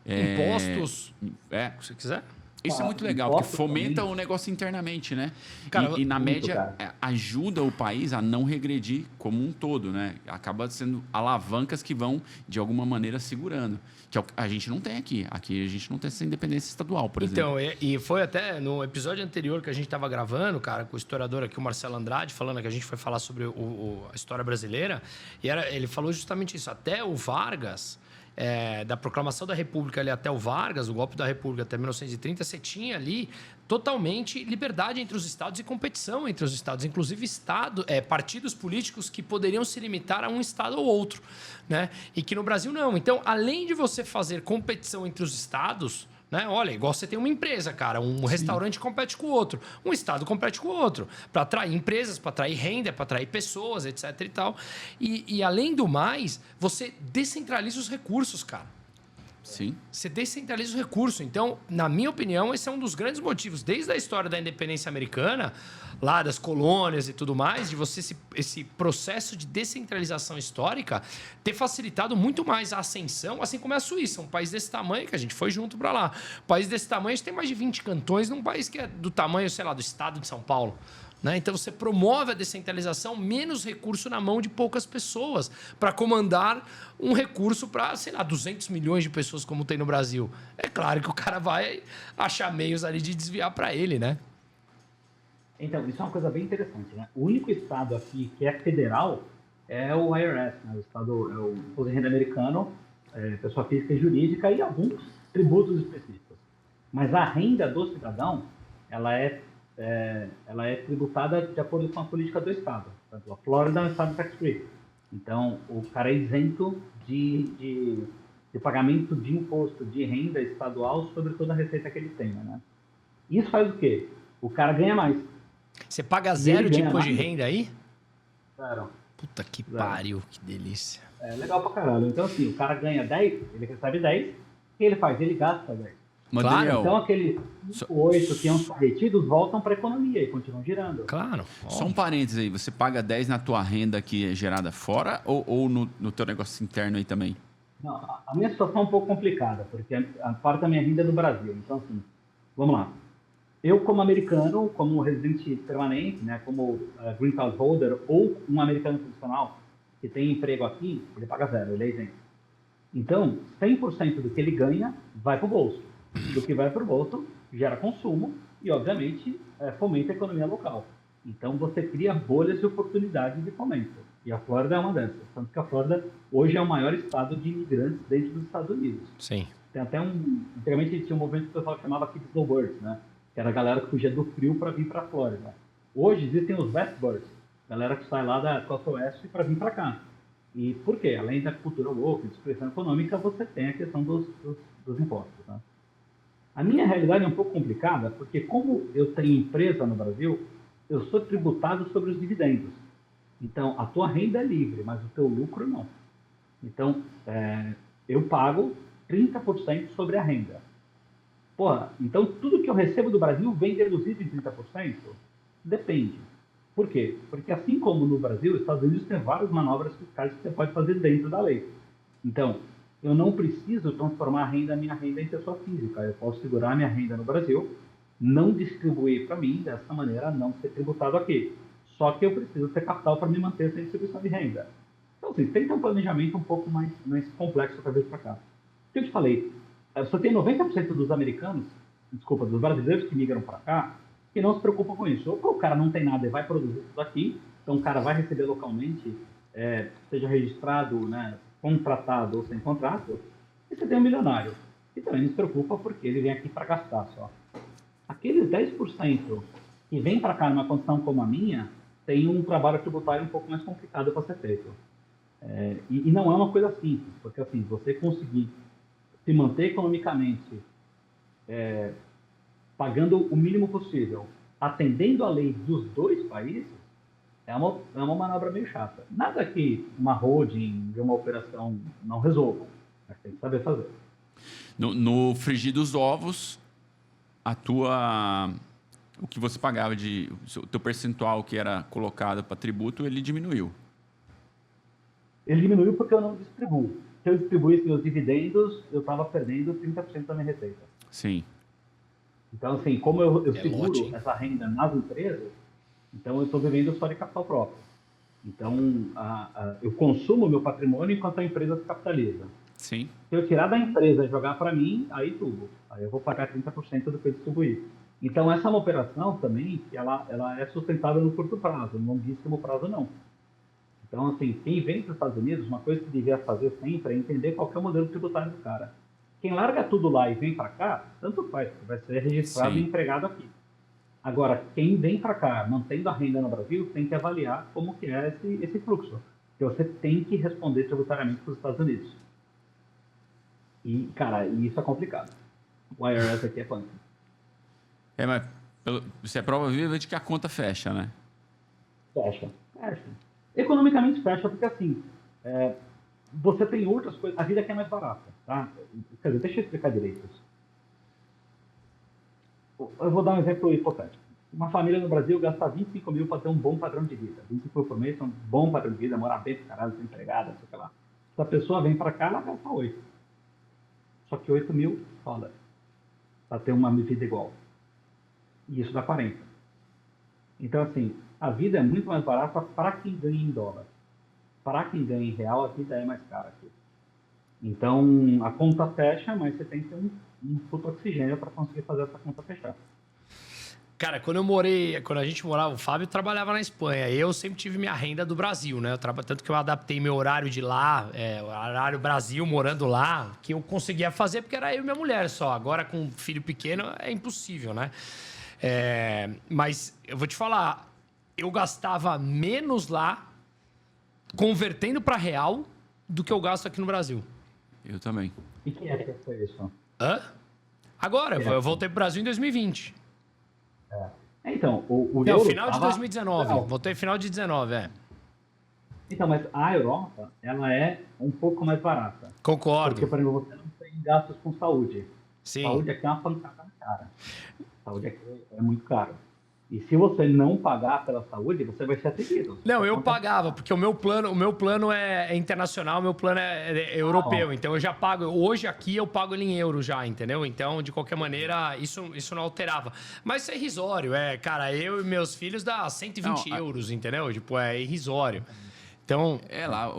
Impostos, se você quiser. Isso é muito legal, porque fomenta o negócio internamente, né? Cara, e na média, ajuda o país a não regredir como um todo, né? Acaba sendo alavancas que vão, de alguma maneira, segurando. Que a gente não tem aqui. Aqui a gente não tem essa independência estadual, por exemplo. Então, e foi até no episódio anterior que a gente estava gravando, cara, com o historiador aqui, o Marcelo Andrade, falando que a gente foi falar sobre a história brasileira, e ele falou justamente isso. Até o Vargas... da proclamação da República ali até o Vargas, o golpe da República até 1930, você tinha ali totalmente liberdade entre os estados e competição entre os estados, inclusive partidos políticos que poderiam se limitar a um estado ou outro, né? E que no Brasil não. Então, além de você fazer competição entre os estados, Né? Olha, igual você tem uma empresa, cara. Um restaurante compete com o outro. Um estado compete com o outro. Para atrair empresas, para atrair renda, para atrair pessoas, etc e tal. E além do mais, você descentraliza os recursos, cara. Sim. Você descentraliza os recursos. Então, na minha opinião, esse é um dos grandes motivos, desde a história da independência americana, lá das colônias e tudo mais, de você esse processo de descentralização histórica ter facilitado muito mais a ascensão, assim como é a Suíça, um país desse tamanho, que a gente foi junto para lá. Um país desse tamanho, a gente tem mais de 20 cantões num país que é do tamanho, sei lá, do estado de São Paulo. Né? Então, você promove a descentralização, menos recurso na mão de poucas pessoas para comandar um recurso para, sei lá, 200 milhões de pessoas como tem no Brasil. É claro que o cara vai achar meios ali de desviar para ele, né? Então, isso é uma coisa bem interessante, né? O único estado aqui que é federal é o IRS, né? O estado, é o Imposto de Renda Americano, pessoa física e jurídica e alguns tributos específicos. Mas a renda do cidadão, ela é tributada de acordo com a política do estado. Portanto, a Flórida é um estado tax-free. Então, o cara é isento de pagamento de imposto de renda estadual sobre toda a receita que ele tenha, né? Isso faz o quê? O cara ganha mais. Você paga zero de imposto de renda aí? Zero. Puta que pariu, que delícia. É legal pra caralho. Então, assim, o cara ganha 10, ele recebe 10. O que ele faz? Ele gasta 10. Mas, Claro. Daniel, Então, aqueles 8 que iam retidos voltam para a economia e continuam girando. Claro. só um parênteses aí. Você paga 10 na tua renda que é gerada fora ou no teu negócio interno aí também? Não, a minha situação é um pouco complicada, porque a parte da minha renda é do Brasil. Então, assim, vamos lá. Eu, como americano, como residente permanente, né, como green card holder ou um americano tradicional que tem emprego aqui, ele paga zero, ele é isento. Então, 100% do que ele ganha vai para o bolso. Do que vai para o bolso gera consumo e, obviamente, fomenta a economia local. Então, você cria bolhas de oportunidade de fomento. E a Flórida é uma dessas. Tanto que a Flórida hoje é o maior estado de imigrantes dentro dos Estados Unidos. Sim. Tem até antigamente tinha um movimento que o pessoal chamava aqui de snowbirds, né? Que era a galera que fugia do frio para vir para a Flórida. Hoje existem os westbirds, galera que sai lá da costa oeste para vir para cá. E por quê? Além da cultura woke, destruição econômica, você tem a questão dos impostos, né? A minha realidade é um pouco complicada, porque como eu tenho empresa no Brasil, eu sou tributado sobre os dividendos. Então, a tua renda é livre, mas o teu lucro não. Então, eu pago 30% sobre a renda. Porra, então tudo que eu recebo do Brasil vem deduzido em 30%? Depende. Por quê? Porque assim como no Brasil, os Estados Unidos tem várias manobras fiscais que você pode fazer dentro da lei. Então, eu não preciso transformar minha renda em pessoa física. Eu posso segurar a minha renda no Brasil, não distribuir para mim, dessa maneira não ser tributado aqui. Só que eu preciso ter capital para me manter essa distribuição de renda. Então, assim, tem que ter um planejamento um pouco mais complexo para vir para cá. O que eu te falei, só tem 90% dos dos brasileiros que migram para cá, que não se preocupam com isso. Ou o cara não tem nada e vai produzir tudo aqui, então o cara vai receber localmente, seja registrado, né, contratado ou sem contrato, e você tem um milionário, que também não se preocupa porque ele vem aqui para gastar só. Aqueles 10% que vem para cá numa condição como a minha, tem um trabalho tributário um pouco mais complicado para ser feito. E não é uma coisa simples, porque assim, você conseguir se manter economicamente pagando o mínimo possível, atendendo a lei dos dois países, é uma manobra meio chata. Nada que uma holding de uma operação não resolva, mas tem que saber fazer. No frigir dos ovos, o que você pagava o teu percentual que era colocado para tributo, ele diminuiu. Ele diminuiu porque eu não distribuo. Se eu distribuísse meus dividendos, eu estava perdendo 30% da minha receita. Sim. Então, assim, como eu seguro lote, essa renda nas empresas, então eu estou vivendo só de capital próprio. Então, eu consumo o meu patrimônio enquanto a empresa se capitaliza. Sim. Se eu tirar da empresa e jogar para mim, aí tudo. Aí eu vou pagar 30% do que eu distribuir. Então, essa é uma operação também que ela é sustentável no curto prazo, no longuíssimo prazo não. Então, assim, quem vem para os Estados Unidos, uma coisa que devia fazer sempre é entender qual que é o modelo tributário do cara. Quem larga tudo lá e vem para cá, tanto faz, vai ser registrado e empregado aqui. Agora, quem vem para cá, mantendo a renda no Brasil, tem que avaliar como que é esse fluxo. Porque você tem que responder tributariamente para os Estados Unidos. E, cara, isso é complicado. O IRS aqui é punk. Mas você é prova viva de que a conta fecha, né? Fecha. Economicamente fecha, porque assim, você tem outras coisas. A vida aqui é mais barata, tá? Quer dizer, deixa eu explicar direito isso. Eu vou dar um exemplo hipotético. Uma família no Brasil gasta 25 mil para ter um bom padrão de vida. 25 mil por mês é um bom padrão de vida, morar bem pro caralho, ser empregada, sei lá. Se a pessoa vem para cá, ela gasta 8. Só que 8 mil, foda. Para ter uma vida igual. E isso dá 40. Então, assim, a vida é muito mais barata para quem ganha em dólar. Para quem ganha em real, a vida é mais cara aqui. Então, a conta fecha, mas você tem que ter um puto oxigênio para conseguir fazer essa conta fechar. Cara, quando a gente morava, o Fábio trabalhava na Espanha. Eu sempre tive minha renda do Brasil, né? Tanto que eu adaptei meu horário de lá, o horário Brasil, morando lá, que eu conseguia fazer porque era eu e minha mulher só. Agora, com um filho pequeno, é impossível, né? Mas eu vou te falar, eu gastava menos lá, convertendo para real, do que eu gasto aqui no Brasil. Eu também. E quem é que foi isso? Hã? Agora, eu voltei pro Brasil em 2020. Então, o Não, euro final de tava... 2019. Não. Voltei final de 19, Então, mas a Europa, ela é um pouco mais barata. Concordo. Porque, por exemplo, você não tem gastos com saúde. Sim. Saúde aqui é uma pancada cara. Saúde aqui é muito caro. E se você não pagar pela saúde, você vai ser atendido. Não, eu pagava, porque o meu plano é internacional, o meu plano é europeu. Então eu já pago. Hoje aqui eu pago ele em euro já, entendeu? Então, de qualquer maneira, isso não alterava. Mas isso é irrisório, cara. Eu e meus filhos dá 120 euros, entendeu? Tipo, é irrisório. Então. Lá,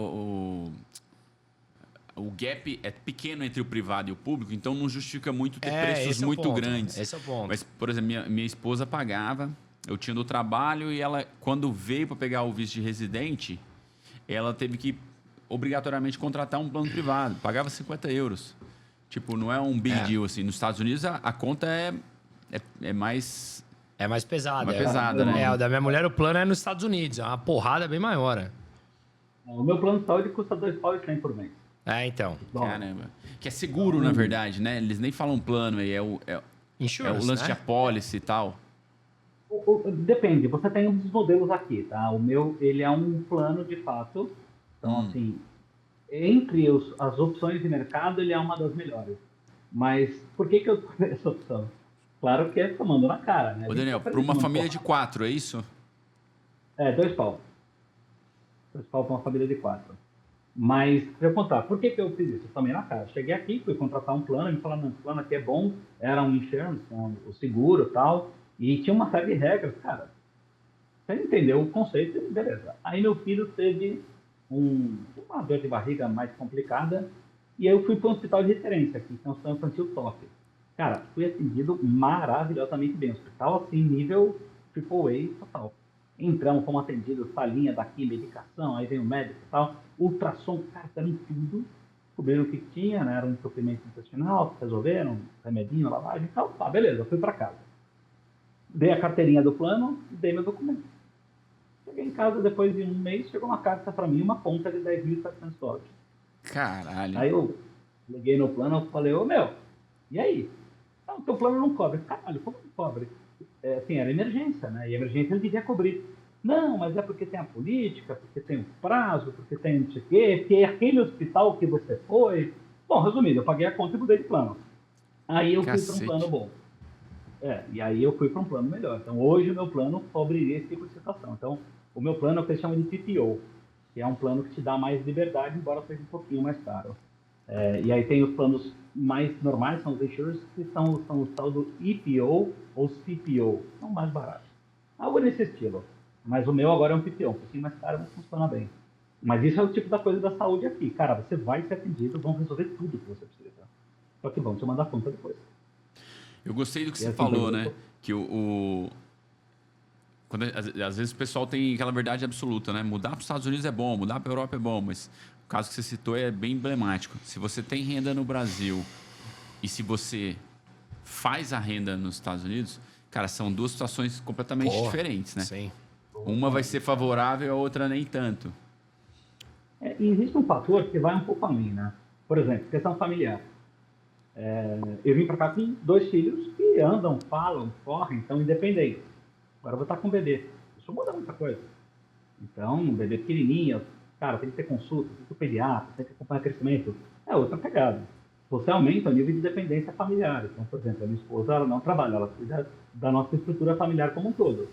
o gap é pequeno entre o privado e o público, então não justifica muito ter preços muito grandes. Esse é o ponto. Mas, por exemplo, minha esposa pagava, eu tinha no trabalho e ela, quando veio para pegar o visto de residente, ela teve que obrigatoriamente contratar um plano privado. Pagava 50 euros. Tipo, não é um big deal assim. Nos Estados Unidos a conta é mais... É mais pesada. Mais pesada, né? O da minha mulher, o plano é nos Estados Unidos. É uma porrada bem maior. O meu plano de saúde custa $2,100 por mês. Então. Caramba. Que é seguro, na verdade, né? Eles nem falam plano aí, é o lance de apólice e tal. Depende, você tem um dos modelos aqui, tá? O meu, ele é um plano de fato. Então, assim, entre as opções de mercado, ele é uma das melhores. Mas por que eu escolhi essa opção? Claro que é tomando na cara, né? Ô, Daniel, para uma família de 4, é isso? $2 pau. $2 pau para uma família de 4. Mas, deixa eu contar, por que eu fiz isso? Eu tomei na cara. Cheguei aqui, fui contratar um plano, me falaram, não, esse plano aqui é bom, era um insurance, o seguro e tal, e tinha uma série de regras, cara. Você entendeu o conceito, beleza. Aí meu filho teve uma dor de barriga mais complicada, e aí eu fui para um hospital de referência aqui, que é um hospital infantil top. Cara, fui atendido maravilhosamente bem. Hospital, assim, nível AAA total. Entramos, fomos atendidos, salinha daqui, medicação, aí vem o médico e tal, ultrassom, cara, fizeram tudo, descobriram o que tinha, né, era um entupimento intestinal, resolveram, remedinho, lavagem e tal, tá, beleza, fui pra casa. Dei a carteirinha do plano e dei meu documento. Cheguei em casa, depois de um mês, chegou uma carta pra mim, uma conta de $10.700. Caralho. Aí eu liguei no plano e falei, ô meu, e aí? Não, teu plano não cobre. Caralho, como não cobre? Assim, era emergência, né? E emergência ele devia cobrir. Não, mas é porque tem a política, porque tem o prazo, porque tem não sei o quê, porque é aquele hospital que você foi. Bom, resumido, eu paguei a conta e mudei de plano. Aí eu fui para um plano bom. E aí eu fui para um plano melhor. Então, hoje o meu plano cobriria esse tipo de situação. Então, o meu plano é o que eles chamam de PPO, que é um plano que te dá mais liberdade, embora seja um pouquinho mais caro. E aí tem os planos mais normais, são os insurers, que são o tal do EPO ou CPO, são mais baratos. Algo nesse estilo. Mas o meu agora é um PPO, um pouquinho mais caro, mas funciona bem. Mas isso é o tipo da coisa da saúde aqui. Cara, você vai ser atendido, vão resolver tudo que você precisa. Só que vão te mandar conta depois. Eu gostei do que você falou, né? Que às vezes o pessoal tem aquela verdade absoluta, né? Mudar para os Estados Unidos é bom, mudar para a Europa é bom, mas o caso que você citou é bem emblemático. Se você tem renda no Brasil e se você faz a renda nos Estados Unidos, cara, são duas situações completamente diferentes, né? Sim. Uma vai ser favorável, a outra nem tanto. E existe um fator que vai um pouco além, né? Por exemplo, questão familiar. Eu vim para cá com 2 filhos que andam, falam, correm, são independentes. Agora eu vou estar com um bebê. Isso muda muita coisa. Então, um bebê pequenininho, cara, tem que ter consulta, tem que ter pediatra, tem que acompanhar crescimento. É outra pegada. Você aumenta o nível de dependência familiar. Então, por exemplo, a minha esposa, ela não trabalha, ela cuida da nossa estrutura familiar como um todo.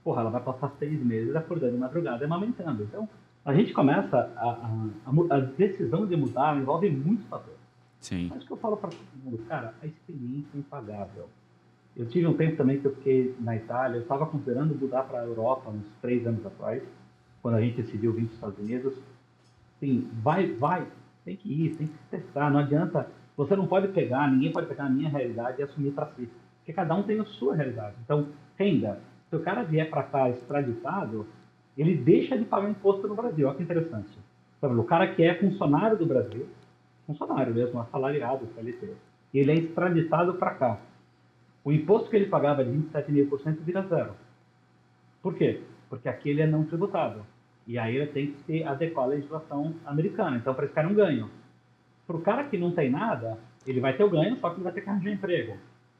Porra, ela vai passar 6 meses acordando de madrugada e amamentando. Então, a gente começa a decisão de mudar envolve muitos fatores. Sim. Mas o que eu falo para todo mundo, cara, a experiência é impagável. Eu tive um tempo também que eu fiquei na Itália, eu estava considerando mudar para a Europa uns 3 anos atrás, quando a gente decidiu vir para os Estados Unidos. Sim, vai, tem que ir, tem que testar, não adianta, você não pode pegar, ninguém pode pegar a minha realidade e assumir para si, porque cada um tem a sua realidade. Então, renda, se o cara vier para cá extraditado, ele deixa de pagar imposto no Brasil, olha que interessante. Por exemplo, o cara que é funcionário do Brasil, funcionário mesmo, assalariado, CLT, e ele é extraditado para cá. O imposto que ele pagava de 27,5% vira zero. Por quê? Porque aqui ele é não tributado. E aí ele tem que se adequar à legislação americana. Então, para esse cara é um ganho. Para o cara que não tem nada, ele vai ter o ganho, só que ele vai ter que arranjar emprego.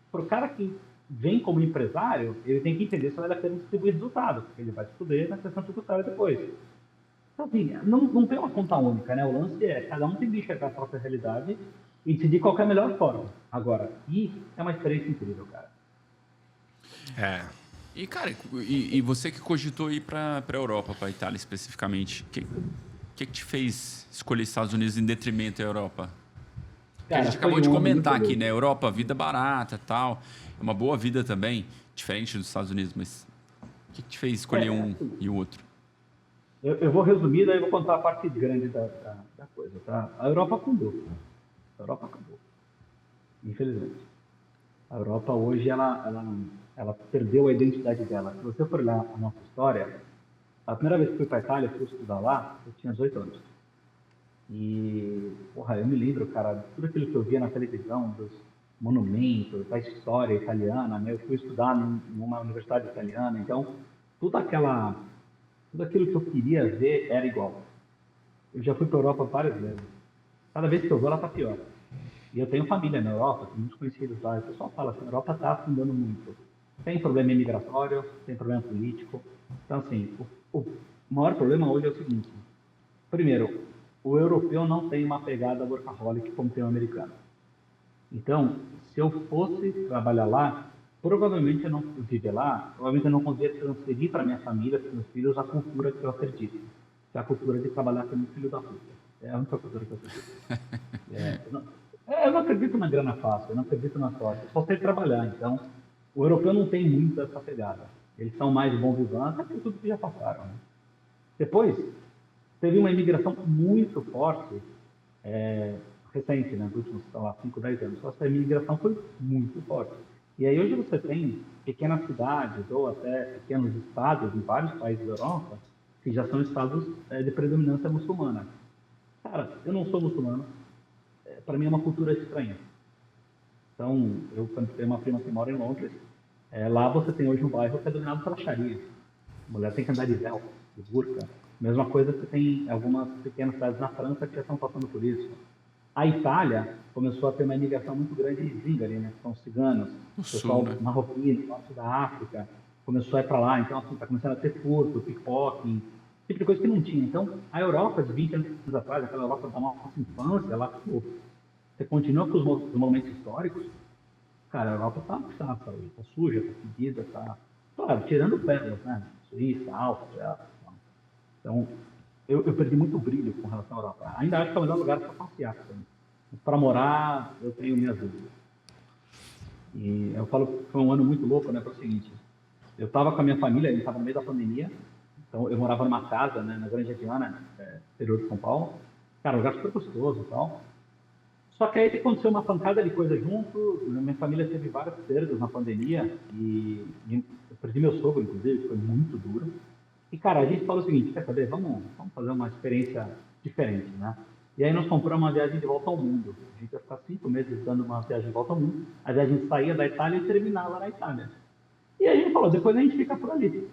Para o cara que vem como empresário, ele tem que entender se vai dar pena distribuir resultado, porque ele vai se fuder na questão tributária depois. Então, assim, não tem uma conta única, né? O lance é, cada um tem que enxergar a própria realidade e decidir qual é a melhor forma. Agora, é uma experiência incrível, cara. E, cara, e você que cogitou ir para a Europa, para a Itália especificamente, o que te fez escolher Estados Unidos em detrimento da Europa? Cara, a gente acabou de comentar aqui, né? Europa, vida barata, tal. É uma boa vida também, diferente dos Estados Unidos, mas o que te fez escolher um e o outro? Eu vou resumir, daí eu vou contar a parte grande da coisa, tá? A Europa acabou. A Europa acabou. Infelizmente. A Europa hoje, ela perdeu a identidade dela. Se você for olhar a nossa história, a primeira vez que fui para a Itália, fui estudar lá, eu tinha 18 anos. E, porra, eu me lembro, cara, tudo aquilo que eu via na televisão, dos monumentos, da história italiana, né? Eu fui estudar numa universidade italiana, então, tudo aquilo que eu queria ver era igual. Eu já fui para a Europa várias vezes. Cada vez que eu vou, ela está pior. E eu tenho família na Europa, tenho muitos conhecidos lá. E o pessoal fala que a Europa está afundando muito. Tem problema migratório, tem problema político. Então, assim, o maior problema hoje é o seguinte. Primeiro, o europeu não tem uma pegada workaholic como tem o americano. Então, se eu fosse trabalhar lá, provavelmente eu não viver lá, provavelmente eu não conseguiria transferir para minha família, para meus filhos, a cultura que eu acredito. Que é a cultura de trabalhar como filho da puta. É a única cultura que eu acredito. Eu não acredito na grana fácil, eu não acredito na sorte. Eu só sei trabalhar. Então, o europeu não tem muito essa pegada. Eles são mais bom vivants, até tudo que já passaram. Né? Depois, teve uma imigração muito forte, recente, né, nos últimos, sei lá, 5, 10 anos. Só que a imigração foi muito forte. E aí hoje você tem pequenas cidades ou até pequenos estados em vários países da Europa que já são estados de predominância muçulmana. Cara, eu não sou muçulmano. Para mim é uma cultura estranha. Então, eu tenho uma prima que mora em Londres. Lá você tem hoje um bairro que é dominado pela Sharia. A mulher tem que andar de véu, de burca. Mesma coisa que tem algumas pequenas cidades na França que já estão passando por isso. A Itália começou a ter uma imigração muito grande de zingari, né? Que são os ciganos, o pessoal marroquino, norte da África, começou a ir para lá. Então, assim, está começando a ter furto, pickpocketing, tipo de coisa que não tinha. Então, a Europa, de 20 anos atrás, aquela Europa da nossa infância, lá, você continua com os monumentos históricos, cara, a Europa está suja, está fedida, está... Claro, tirando pedras, né? Suíça, Áustria. Então, eu perdi muito brilho com relação à Europa. Ainda acho que é o melhor lugar para passear. Para morar, eu tenho minhas dúvidas. E eu falo que foi um ano muito louco, né? Para o seguinte, eu estava com a minha família, a gente estava no meio da pandemia, então eu morava numa casa, né, na Grande Viana, interior de São Paulo. Cara, um lugar super gostoso e tal. Só que aí aconteceu uma pancada de coisa junto, minha família teve várias perdas na pandemia e eu perdi meu sogro, inclusive, foi muito duro. E, cara, a gente falou o seguinte, quer saber, vamos fazer uma experiência diferente, né? E aí nós compramos uma viagem de volta ao mundo. A gente ia ficar 5 meses dando uma viagem de volta ao mundo. Aí a gente saía da Itália e terminava na Itália. E aí a gente falou, depois a gente fica por ali.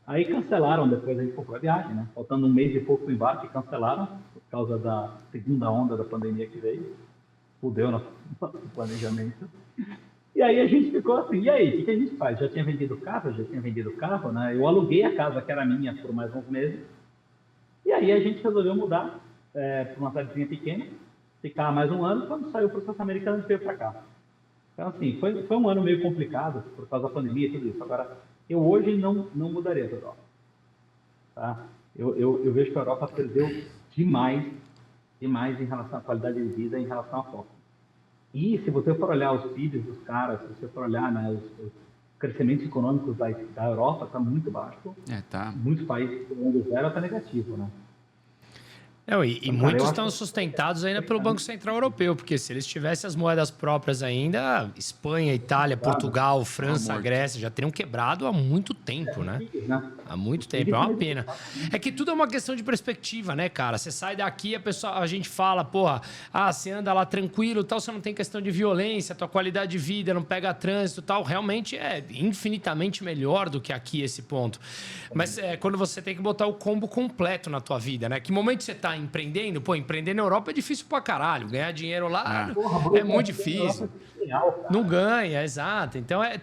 Aí cancelaram, depois a gente comprou a viagem, né? Faltando um mês e pouco para o embarque, cancelaram, por causa da segunda onda da pandemia que veio. fudeu nosso planejamento. E aí a gente ficou assim, e aí, o que a gente faz? Já tinha vendido o carro, né? Eu aluguei a casa que era minha por mais uns meses. E aí a gente resolveu mudar para uma cidadezinha pequena, ficar mais um ano. Quando saiu o processo americano, a gente veio para cá. Então, assim, foi um ano meio complicado por causa da pandemia e tudo isso. Agora, eu hoje não mudaria para a Europa. Tá? Eu vejo que a Europa perdeu demais em relação à qualidade de vida, em relação à foco. E se você for olhar os vídeos dos caras, se você for olhar, né, os crescimentos econômicos da Europa, está muito baixo. Tá. Muitos países do zero até negativo, né? Não, e Então, muitos cara, estão sustentados ainda pelo Banco Central Europeu, porque se eles tivessem as moedas próprias ainda, Espanha, Itália, Portugal, França, Grécia já teriam quebrado há muito tempo, né? Há muito tempo, é uma pena. É que tudo é uma questão de perspectiva, né, cara? Você sai daqui, a gente fala, porra, você anda lá tranquilo, tal, você não tem questão de violência, tua qualidade de vida, não pega trânsito, tal. Realmente é infinitamente melhor do que aqui esse ponto. Mas quando você tem que botar o combo completo na tua vida, né? Que momento você tá empreendendo? Pô, empreender na Europa é difícil pra caralho. Ganhar dinheiro lá é muito difícil. Não ganha, exato. Então, é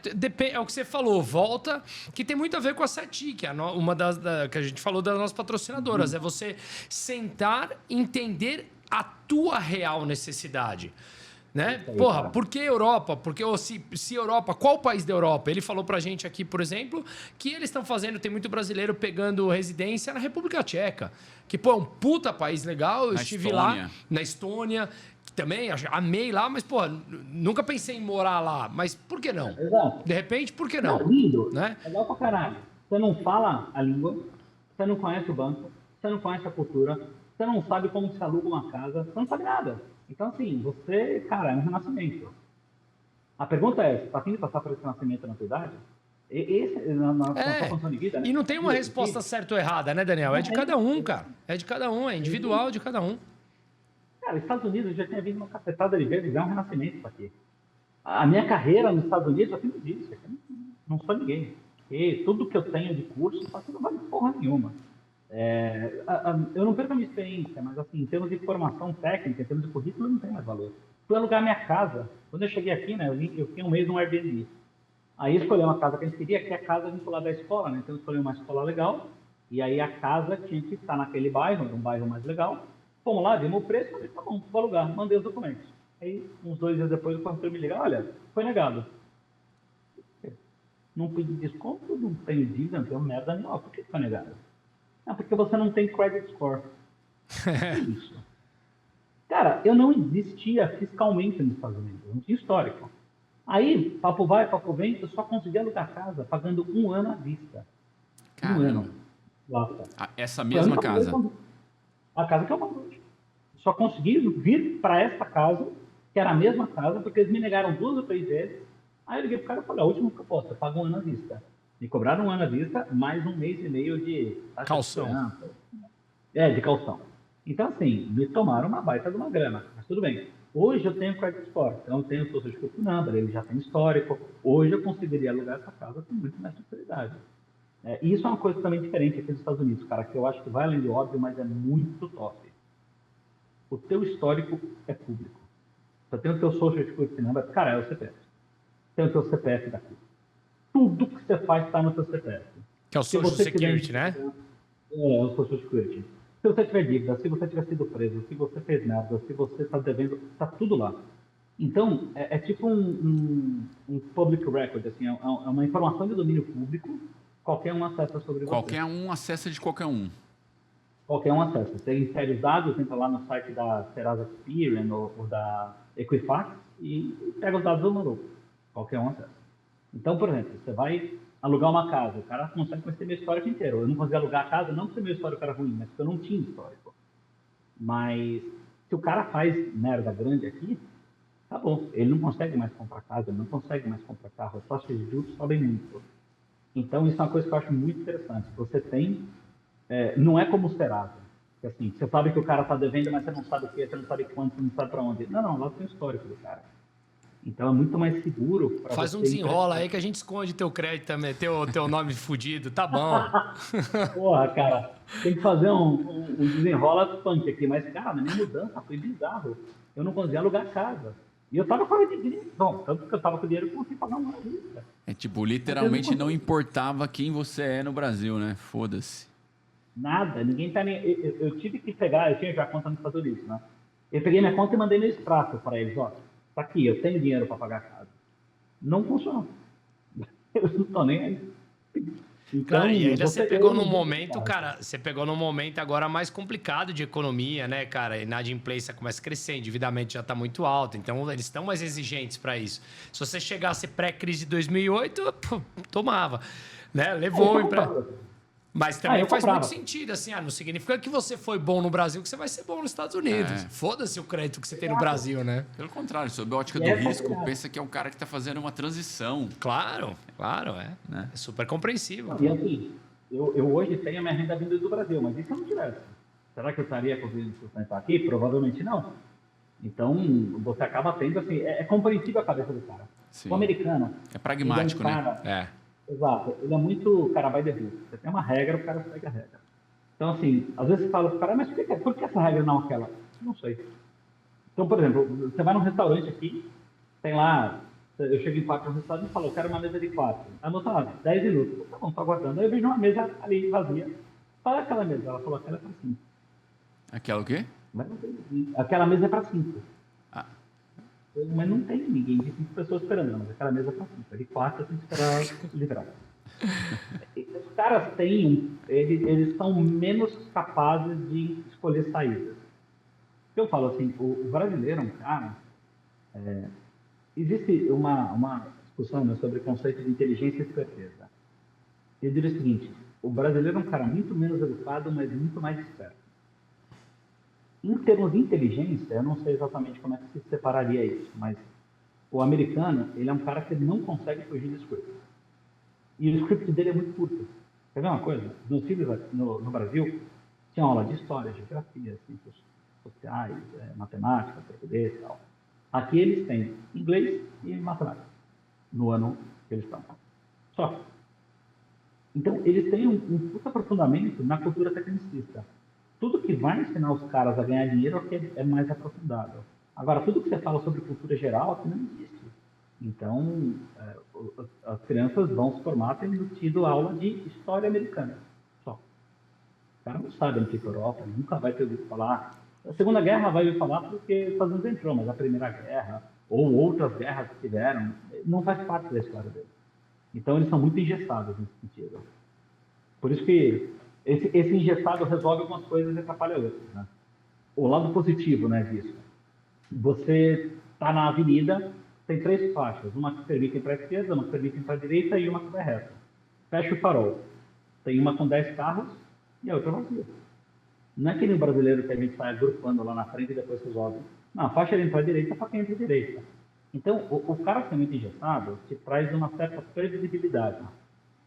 o que você falou. Volta, que tem muito a ver com a Seti, que é uma das que a gente falou das nossas patrocinadoras. É você sentar, entender a tua real necessidade. Né? Porra, por que Europa? Porque se Europa, qual país da Europa? Ele falou pra gente aqui, por exemplo, que eles estão fazendo, tem muito brasileiro pegando residência na República Tcheca, que, pô, é um puta país legal. Eu estive lá na Estônia, que também amei lá, mas, pô, nunca pensei em morar lá. Mas por que não? Exato. De repente, por que não? Lindo, né? Legal pra caralho. Você não fala a língua, você não conhece o banco, você não conhece a cultura, você não sabe como se aluga uma casa, você não sabe nada. Então, assim, você, cara, é um renascimento. A pergunta é, você está afim de passar por esse renascimento na tua idade? Esse, na sua função de vida, né? E não tem uma resposta certa ou errada, né, Daniel? É de cada um, cara. É de cada um, é individual de cada um. Cara, os Estados Unidos já tinha vindo uma cacetada de vezes, é um renascimento isso aqui. A minha carreira nos Estados Unidos, eu sempre disse, eu não sou ninguém. E tudo que eu tenho de curso, só que não vale porra nenhuma. Eu não perco a minha experiência, mas assim, em termos de formação técnica, em termos de currículo, não tem mais valor. Fui alugar minha casa. Quando eu cheguei aqui, né, eu fiquei um mês no Airbnb. Aí escolhi uma casa que a gente queria, que é a casa vinculada da escola, né? Então eu escolhi uma escola legal, e aí a casa tinha que estar naquele bairro, era um bairro mais legal. Fomos lá, vimos o preço, falei, tá bom, vou alugar, mandei os documentos. Aí, uns 2 dias depois, o corretor me liga, olha, foi negado. Não pedi desconto, não tenho dívida, não tenho merda nenhuma. Por que foi negado? Porque você não tem credit score. É isso. Cara, eu não existia fiscalmente nos Estados Unidos, eu não tinha histórico. Aí, papo vai, papo vem, eu só consegui alugar casa pagando 1 ano à vista. Caramba. 1 ano. Basta. Essa mesma casa? A casa que eu moro hoje. Só consegui vir para essa casa, que era a mesma casa, porque eles me negaram 2 ou 3 vezes. Aí eu liguei pro cara e falei, a última proposta, eu pago 1 ano à vista. Me cobraram 1 ano à vista, mais 1 mês e meio de calção. De calção. Então, assim, me tomaram uma baita de uma grana, mas tudo bem. Hoje eu tenho credit score, então eu tenho o Social Security Number, ele já tem histórico. Hoje eu conseguiria alugar essa casa com muito mais facilidade. E isso é uma coisa também diferente aqui nos Estados Unidos, cara, que eu acho que vai além do óbvio, mas é muito top. O teu histórico é público. Você tem o teu Social Security Number, cara, é o CPF. Tem o teu CPF daqui. Tudo que você faz está no seu CPF. Que é o Social Security, né? É o Social Security. Se você tiver dívida, se você tiver sido preso, se você fez merda, se você está devendo, está tudo lá. Então, é tipo um public record, assim, é uma informação de domínio público, qualquer um acessa sobre você. Qualquer um acessa de qualquer um. Qualquer um acessa. Você insere os dados, entra lá no site da Serasa Experian ou da Equifax e pega os dados do maluco. Qualquer um acessa. Então, por exemplo, você vai alugar uma casa, o cara consegue conhecer meu histórico inteiro. Eu não consegui alugar a casa, não porque meu histórico era ruim, mas porque eu não tinha histórico. Mas se o cara faz merda grande aqui, tá bom. Ele não consegue mais comprar casa, ele não consegue mais comprar carro. As taxas de juros sobem muito. Então, isso é uma coisa que eu acho muito interessante. Você tem... não é como o Serasa. Assim, você sabe que o cara está devendo, mas você não sabe o que, você não sabe quanto, você não sabe para onde. Não, lá tem o histórico do cara. Então é muito mais seguro para Faz um desenrola aí que a gente esconde teu crédito também, teu nome fudido, tá bom. Porra, cara, tem que fazer um desenrola punk aqui, mas, cara, na minha mudança foi bizarro. Eu não conseguia alugar casa. E eu tava fora de dinheiro. Bom, tanto que eu tava com dinheiro que eu consegui pagar uma renda. É tipo, literalmente não importava quem você é no Brasil, né? Foda-se. Nada, ninguém tá nem. Eu tive que pegar, eu tinha já conta nos Estados Unidos, né? Eu peguei minha conta e mandei no extrato para eles, ó, tá aqui, eu tenho dinheiro para pagar a casa. Não funcionou. Eu não tô nem aí. Então, Cara, e ainda você pegou num momento, cara, você pegou num momento agora mais complicado de economia, né, cara? A inadimplência começa a crescer, endividamento já tá muito alto, então eles estão mais exigentes para isso. Se você chegasse pré-crise de 2008, pô, tomava, né? Levou o empréstimo. Mas também faz muito sentido, assim, não significa que você foi bom no Brasil que você vai ser bom nos Estados Unidos. Foda-se o crédito que você tem no Brasil, né? Pelo contrário, sob a ótica do risco, pensa que é um cara que está fazendo uma transição. Claro, né? É super compreensível. E assim, eu hoje tenho a minha renda vinda do Brasil, mas e se eu não tivesse? Será que eu estaria conseguindo sustentar aqui? Provavelmente não. Então, você acaba tendo, assim, é compreensível a cabeça do cara. Sim. O americano... É pragmático, cara, né? Exato. Ele é muito cara by the book. Você tem uma regra, o cara segue a regra. Então, assim, às vezes você fala pro cara, mas por que essa regra não aquela? Não sei. Então, por exemplo, você vai num restaurante aqui, tem lá, eu chego em 4 no restaurante e falo, eu quero uma mesa de 4. Aí moça lá, 10 minutos. Tá bom, tô aguardando. Aí eu vejo uma mesa ali vazia. Fala aquela mesa. Ela falou, aquela é para 5. Aquela o quê? Mas não tem. Aquela mesa é para 5. Ah. Mas não tem ninguém de 5 pessoas esperando, mas aquela mesa é para 5. De 4 eu tenho que esperar livrar. Os caras eles são menos capazes de escolher saídas. Eu falo assim, o brasileiro é um cara... existe uma discussão, né, sobre o conceito de inteligência e esperteza. Eu diria o seguinte, o brasileiro é um cara muito menos educado, mas muito mais esperto. Em termos de inteligência, eu não sei exatamente como é que se separaria isso, mas o americano, ele é um cara que não consegue fugir do script. E o script dele é muito curto. Quer ver uma coisa? Meus filhos no Brasil tinham aula de história, geografia, ciências sociais, matemática, português e tal. Aqui eles têm inglês e matemática, no ano que eles estão. Só. Então, eles têm um puta aprofundamento na cultura tecnicista. Tudo que vai ensinar os caras a ganhar dinheiro é mais aprofundado. Agora, tudo que você fala sobre cultura geral aqui não existe. Então, as crianças vão se formar tendo tido aula de história americana. Só. O cara não sabe o que é Europa, nunca vai ter ouvido falar. A Segunda Guerra vai ouvir falar porque os Estados Unidos entrou, mas a Primeira Guerra, ou outras guerras que tiveram, não faz parte da história deles. Então, eles são muito engessados nesse sentido. Por isso que esse engessado resolve algumas coisas e atrapalha outras. Né? O lado positivo, né, disso. Você está na avenida, tem 3 faixas. Uma que permite para a esquerda, uma que permite para a direita e uma que vai reta. Fecha o farol. Tem uma com 10 carros e a outra vazia. Não é que nem o brasileiro que a gente sai agrupando lá na frente e depois resolve. Não, a faixa entra para a direita para quem entra à direita. Então, o cara ser muito engessado te traz uma certa previsibilidade.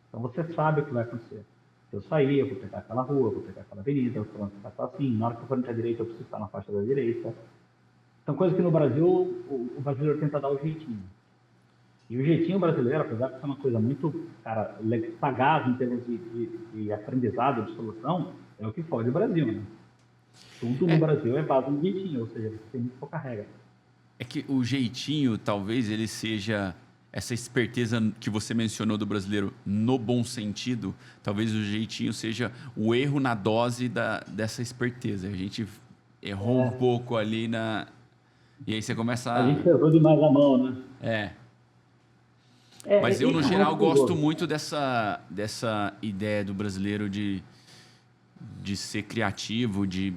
Então, você sabe o que vai acontecer. Se eu sair, eu vou pegar aquela rua, eu vou pegar aquela avenida, o trânsito vai estar assim, na hora que eu for entrar à direita, eu preciso estar na faixa da direita. São coisas que no Brasil, o brasileiro tenta dar o jeitinho. E o jeitinho brasileiro, apesar de ser uma coisa muito, cara, sagaz em termos de aprendizado, de solução, é o que fode o Brasil, né? Tudo no Brasil é base no jeitinho, ou seja, você tem muito pouca regra. É que o jeitinho, talvez ele seja essa esperteza que você mencionou do brasileiro no bom sentido, talvez o jeitinho seja o erro na dose dessa esperteza. A gente errou um pouco ali e aí você começa a gente errou demais a mão, né? Mas eu, no geral, gosto muito dessa ideia do brasileiro de ser criativo, de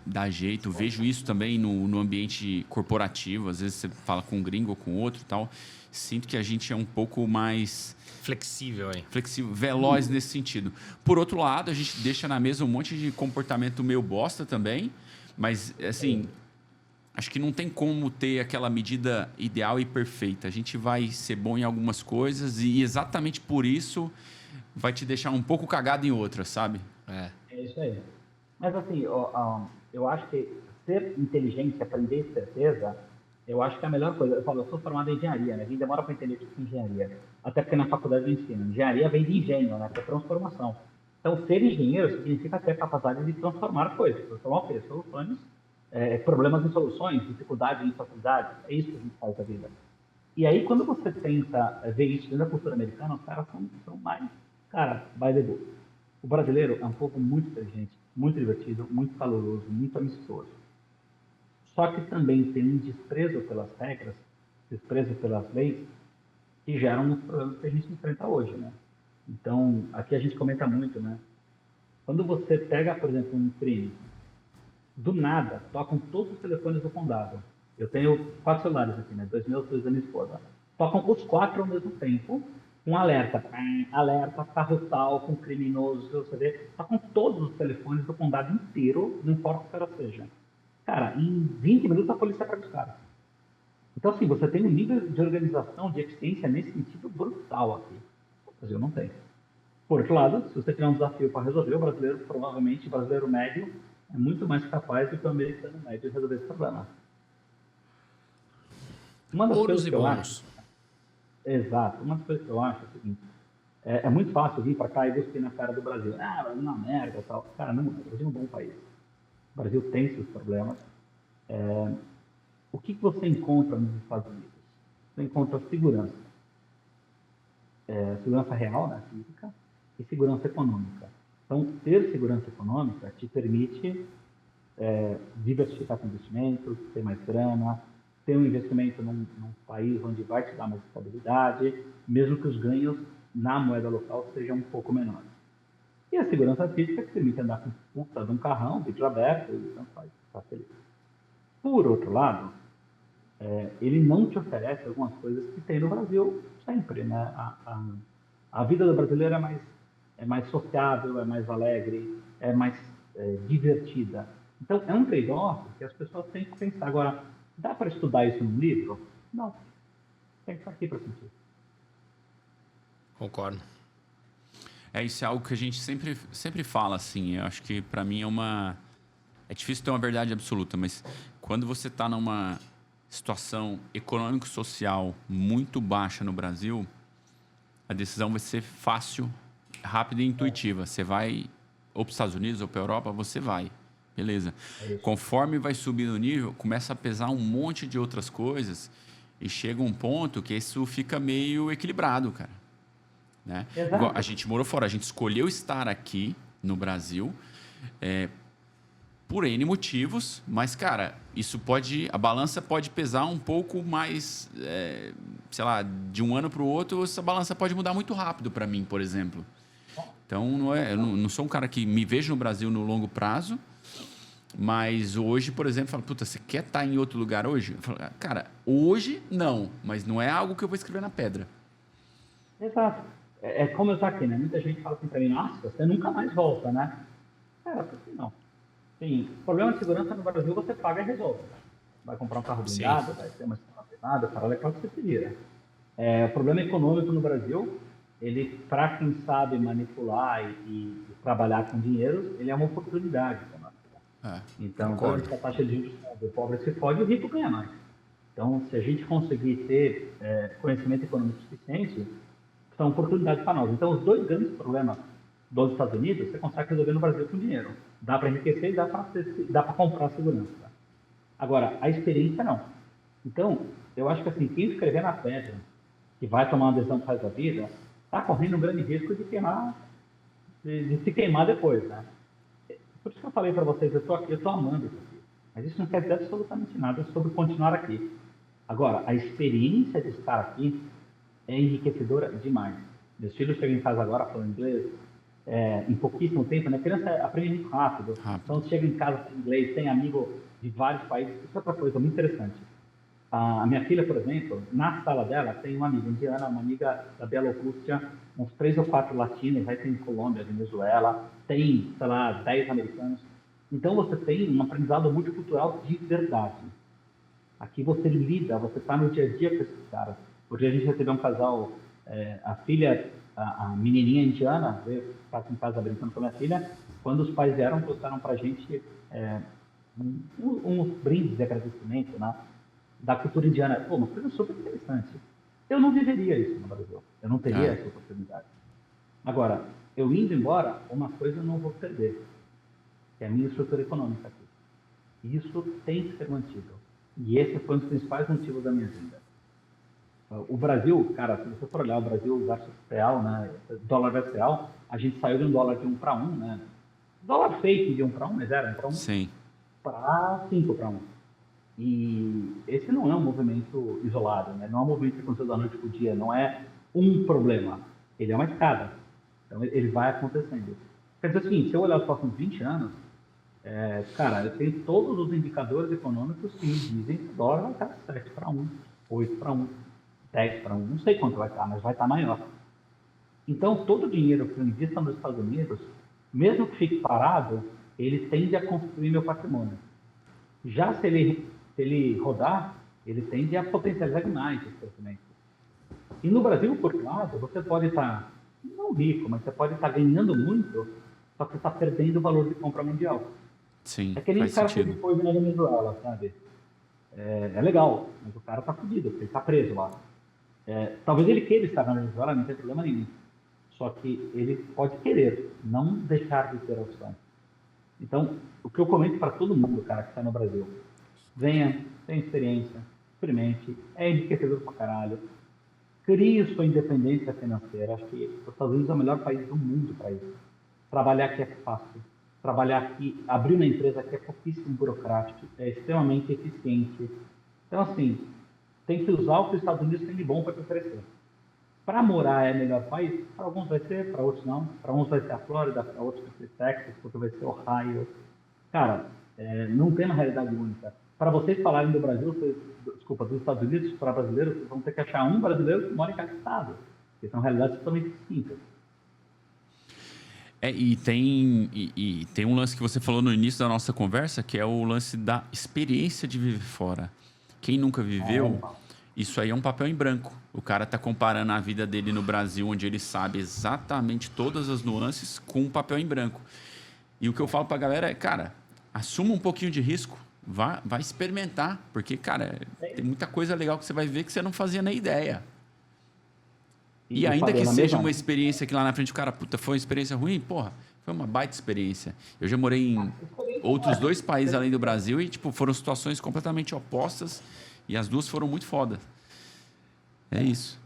dar jeito. Vejo isso também no ambiente corporativo. Às vezes você fala com um gringo ou com outro e tal. Sinto que a gente é um pouco mais... Flexível, hein? Flexível, veloz nesse sentido. Por outro lado, a gente deixa na mesa um monte de comportamento meio bosta também. Mas, assim... Acho que não tem como ter aquela medida ideal e perfeita. A gente vai ser bom em algumas coisas e exatamente por isso vai te deixar um pouco cagado em outras, sabe? É isso aí. Mas assim, eu acho que ser inteligente, aprender certeza, eu acho que é a melhor coisa. Eu falo, eu sou formado em engenharia, né? A gente demora para entender o que é engenharia. Até porque na faculdade eu ensino. Engenharia vem de engenho, né? Que é transformação. Então, ser engenheiro significa ter a capacidade de transformar coisas. Transformar o quê? Soluções, problemas em soluções, dificuldades em facilidades. É isso que a gente faz da vida. E aí, quando você tenta ver isso dentro da cultura americana, os caras são mais, cara, by the book. O brasileiro é um povo muito inteligente, muito divertido, muito caloroso, muito amistoso. Só que também tem um desprezo pelas regras, desprezo pelas leis, que geram os problemas que a gente enfrenta hoje, né? Então, aqui a gente comenta muito, né? Quando você pega, por exemplo, um crime, do nada, tocam todos os telefones do condado. Eu tenho 4 celulares aqui, né? 2 meus, 2 da minha esposa. Tocam os 4 ao mesmo tempo, um alerta, alerta, carro tal, com criminoso, você vê. Tocam todos os telefones do condado inteiro, não importa o que ela seja. Cara, em 20 minutos a polícia pega os caras. Então, assim, você tem um nível de organização, de eficiência nesse sentido brutal aqui. O Brasil não tem. Por outro lado, se você tiver um desafio para resolver, o brasileiro, provavelmente, o brasileiro médio, é muito mais capaz do que o americano médio de resolver esse problema. Uma das Ouros coisas e que eu bônus. acho, exato, uma das coisas que eu acho é o seguinte, é muito fácil vir para cá e cuspir na cara do Brasil. Ah, Brasil é uma merda e tal. Cara, não, o Brasil é um bom país. O Brasil tem seus problemas. O que você encontra nos Estados Unidos? Você encontra segurança. Segurança real, né, física, e segurança econômica. Então, ter segurança econômica te permite diversificar seu investimento, ter mais grana, ter um investimento num país onde vai te dar mais estabilidade, mesmo que os ganhos na moeda local sejam um pouco menores. E a segurança física que permite andar com puta de um carrão, vidro aberto, e então faz, tá feliz. Por outro lado, ele não te oferece algumas coisas que tem no Brasil sempre, né? A vida do brasileiro é mais sociável, é mais alegre, é mais divertida. Então, é um trade-off que as pessoas têm que pensar. Agora, dá para estudar isso num livro? Não. Tem que estar aqui para sentir. Concordo. Isso é algo que a gente sempre fala, assim. Eu acho que, para mim, é difícil ter uma verdade absoluta, mas quando você está numa situação econômico-social muito baixa no Brasil, a decisão vai ser fácil, rápida e intuitiva. Você vai ou para os Estados Unidos ou para a Europa, você vai. Beleza. Conforme vai subir no nível, começa a pesar um monte de outras coisas e chega um ponto que isso fica meio equilibrado, cara. Né? Igual, a gente morou fora, a gente escolheu estar aqui no Brasil por N motivos, mas, cara, a balança pode pesar um pouco mais, sei lá, de um ano para o outro, essa balança pode mudar muito rápido para mim, por exemplo. Então, eu não sou um cara que me vejo no Brasil no longo prazo, mas hoje, por exemplo, eu falo, puta, você quer estar em outro lugar hoje? Eu falo, cara, hoje não, mas não é algo que eu vou escrever na pedra. Exato. É como eu estou aqui, né? Muita gente fala assim para mim, nossa, você nunca mais volta, né? Cara, por que não? Sim, problema de segurança no Brasil você paga e resolve. Vai comprar um carro blindado, vai ter uma estrada privada, para lá, claro que você se vira. O problema econômico no Brasil, ele, para quem sabe manipular e trabalhar com dinheiro, ele é uma oportunidade. Então, quando a taxa de juros sobe, o pobre se fode e o rico ganha mais. Então, se a gente conseguir ter conhecimento econômico suficiente, são oportunidades para nós. Então, os dois grandes problemas dos Estados Unidos, você consegue resolver no Brasil com dinheiro. Dá para enriquecer e dá para comprar segurança. Agora, a experiência não. Então, eu acho que assim, quem escrever na pedra, que vai tomar uma decisão que faz a vida, está correndo um grande risco de se queimar depois, né? Por isso que eu falei para vocês, eu estou amando isso aqui. Mas isso não quer dizer absolutamente nada sobre continuar aqui. Agora, a experiência de estar aqui é enriquecedora demais. Meus filhos chegam em casa agora falando inglês em pouquíssimo tempo, né? A criança aprende muito rápido. Então, chega em casa com inglês, tem amigo de vários países. Isso é outra coisa muito interessante. A minha filha, por exemplo, na sala dela tem uma amiga indiana, uma amiga da Bielorrússia, uns 3 ou 4 latinos, aí tem Colômbia, Venezuela, tem, sei lá, 10 americanos. Então, você tem um aprendizado multicultural de verdade. Aqui você lida, você está no dia a dia com esses caras. Hoje a gente recebeu um casal, a filha, a menininha indiana, veio estar em casa brincando com a minha filha. Quando os pais vieram, trouxeram para a gente uns brindes de agradecimento, né? da cultura indiana. Pô, uma coisa super interessante. Eu não viveria isso no Brasil. Eu não teria essa oportunidade. Agora, eu indo embora, uma coisa eu não vou perder, que é a minha estrutura econômica aqui. E isso tem que ser mantido. E esse foi um dos principais motivos da minha vinda. O Brasil, cara, se você for olhar o Brasil versus real, né, dólar versus real, a gente saiu de um dólar de 1 para 1, né? Dólar fake de 1 para 1, mas era 1 para 1. Sim. Para 5 para 1. E esse não é um movimento isolado, né? Não é um movimento que aconteceu da noite para o dia, não é um problema. Ele é uma escada. Então, ele vai acontecendo. Quer dizer o seguinte, se eu olhar os próximos 20 anos, cara, eu tenho todos os indicadores econômicos que me dizem que o dólar vai estar 7 para 1, 8 para 1, 10 para 1, não sei quanto vai estar, mas vai estar maior. Então, todo o dinheiro que eu invisto nos Estados Unidos, mesmo que fique parado, ele tende a construir meu patrimônio. Já se ele rodar, ele tende a potencializar demais esse crescimento. E no Brasil, por outro lado, você pode estar, não rico, mas você pode estar ganhando muito, só que você está perdendo o valor de compra mundial. Sim, é que nem o cara que sentido. foi na Venezuela, sabe? É legal, mas o cara está fudido, porque ele está preso lá. Talvez ele queira estar na Venezuela, não tem problema nenhum. Só que ele pode querer, não deixar de ter opções. Então, o que eu comento para todo mundo, cara, que está no Brasil, venha, tenha experiência, experimente, é enriquecedor pra caralho, crie sua independência financeira. Acho que os Estados Unidos é o melhor país do mundo para isso. Trabalhar aqui é fácil. Trabalhar aqui, abrir uma empresa aqui é pouquíssimo burocrático, é extremamente eficiente. Então, assim, tem que usar o que os Estados Unidos têm de bom para te oferecer. Para morar é o melhor país? Para alguns vai ser, para outros não. Para uns vai ser a Flórida, para outros vai ser Texas, para outros vai ser Ohio. Cara, não tem uma realidade única. Para vocês falarem do Brasil, dos Estados Unidos para brasileiros, vocês vão ter que achar um brasileiro que mora em cada estado. Que são realidades totalmente distintas. E tem um lance que você falou no início da nossa conversa, que é o lance da experiência de viver fora. Quem nunca viveu, isso aí é um papel em branco. O cara está comparando a vida dele no Brasil, onde ele sabe exatamente todas as nuances, com um papel em branco. E o que eu falo para a galera é, cara, assuma um pouquinho de risco, vai experimentar, porque, cara, tem muita coisa legal que você vai ver que você não fazia nem ideia. E ainda que seja uma experiência que lá na frente o cara, puta, foi uma experiência ruim, porra, foi uma baita experiência. Eu já morei em outros 2 países além do Brasil e, tipo, foram situações completamente opostas e as duas foram muito fodas. É isso.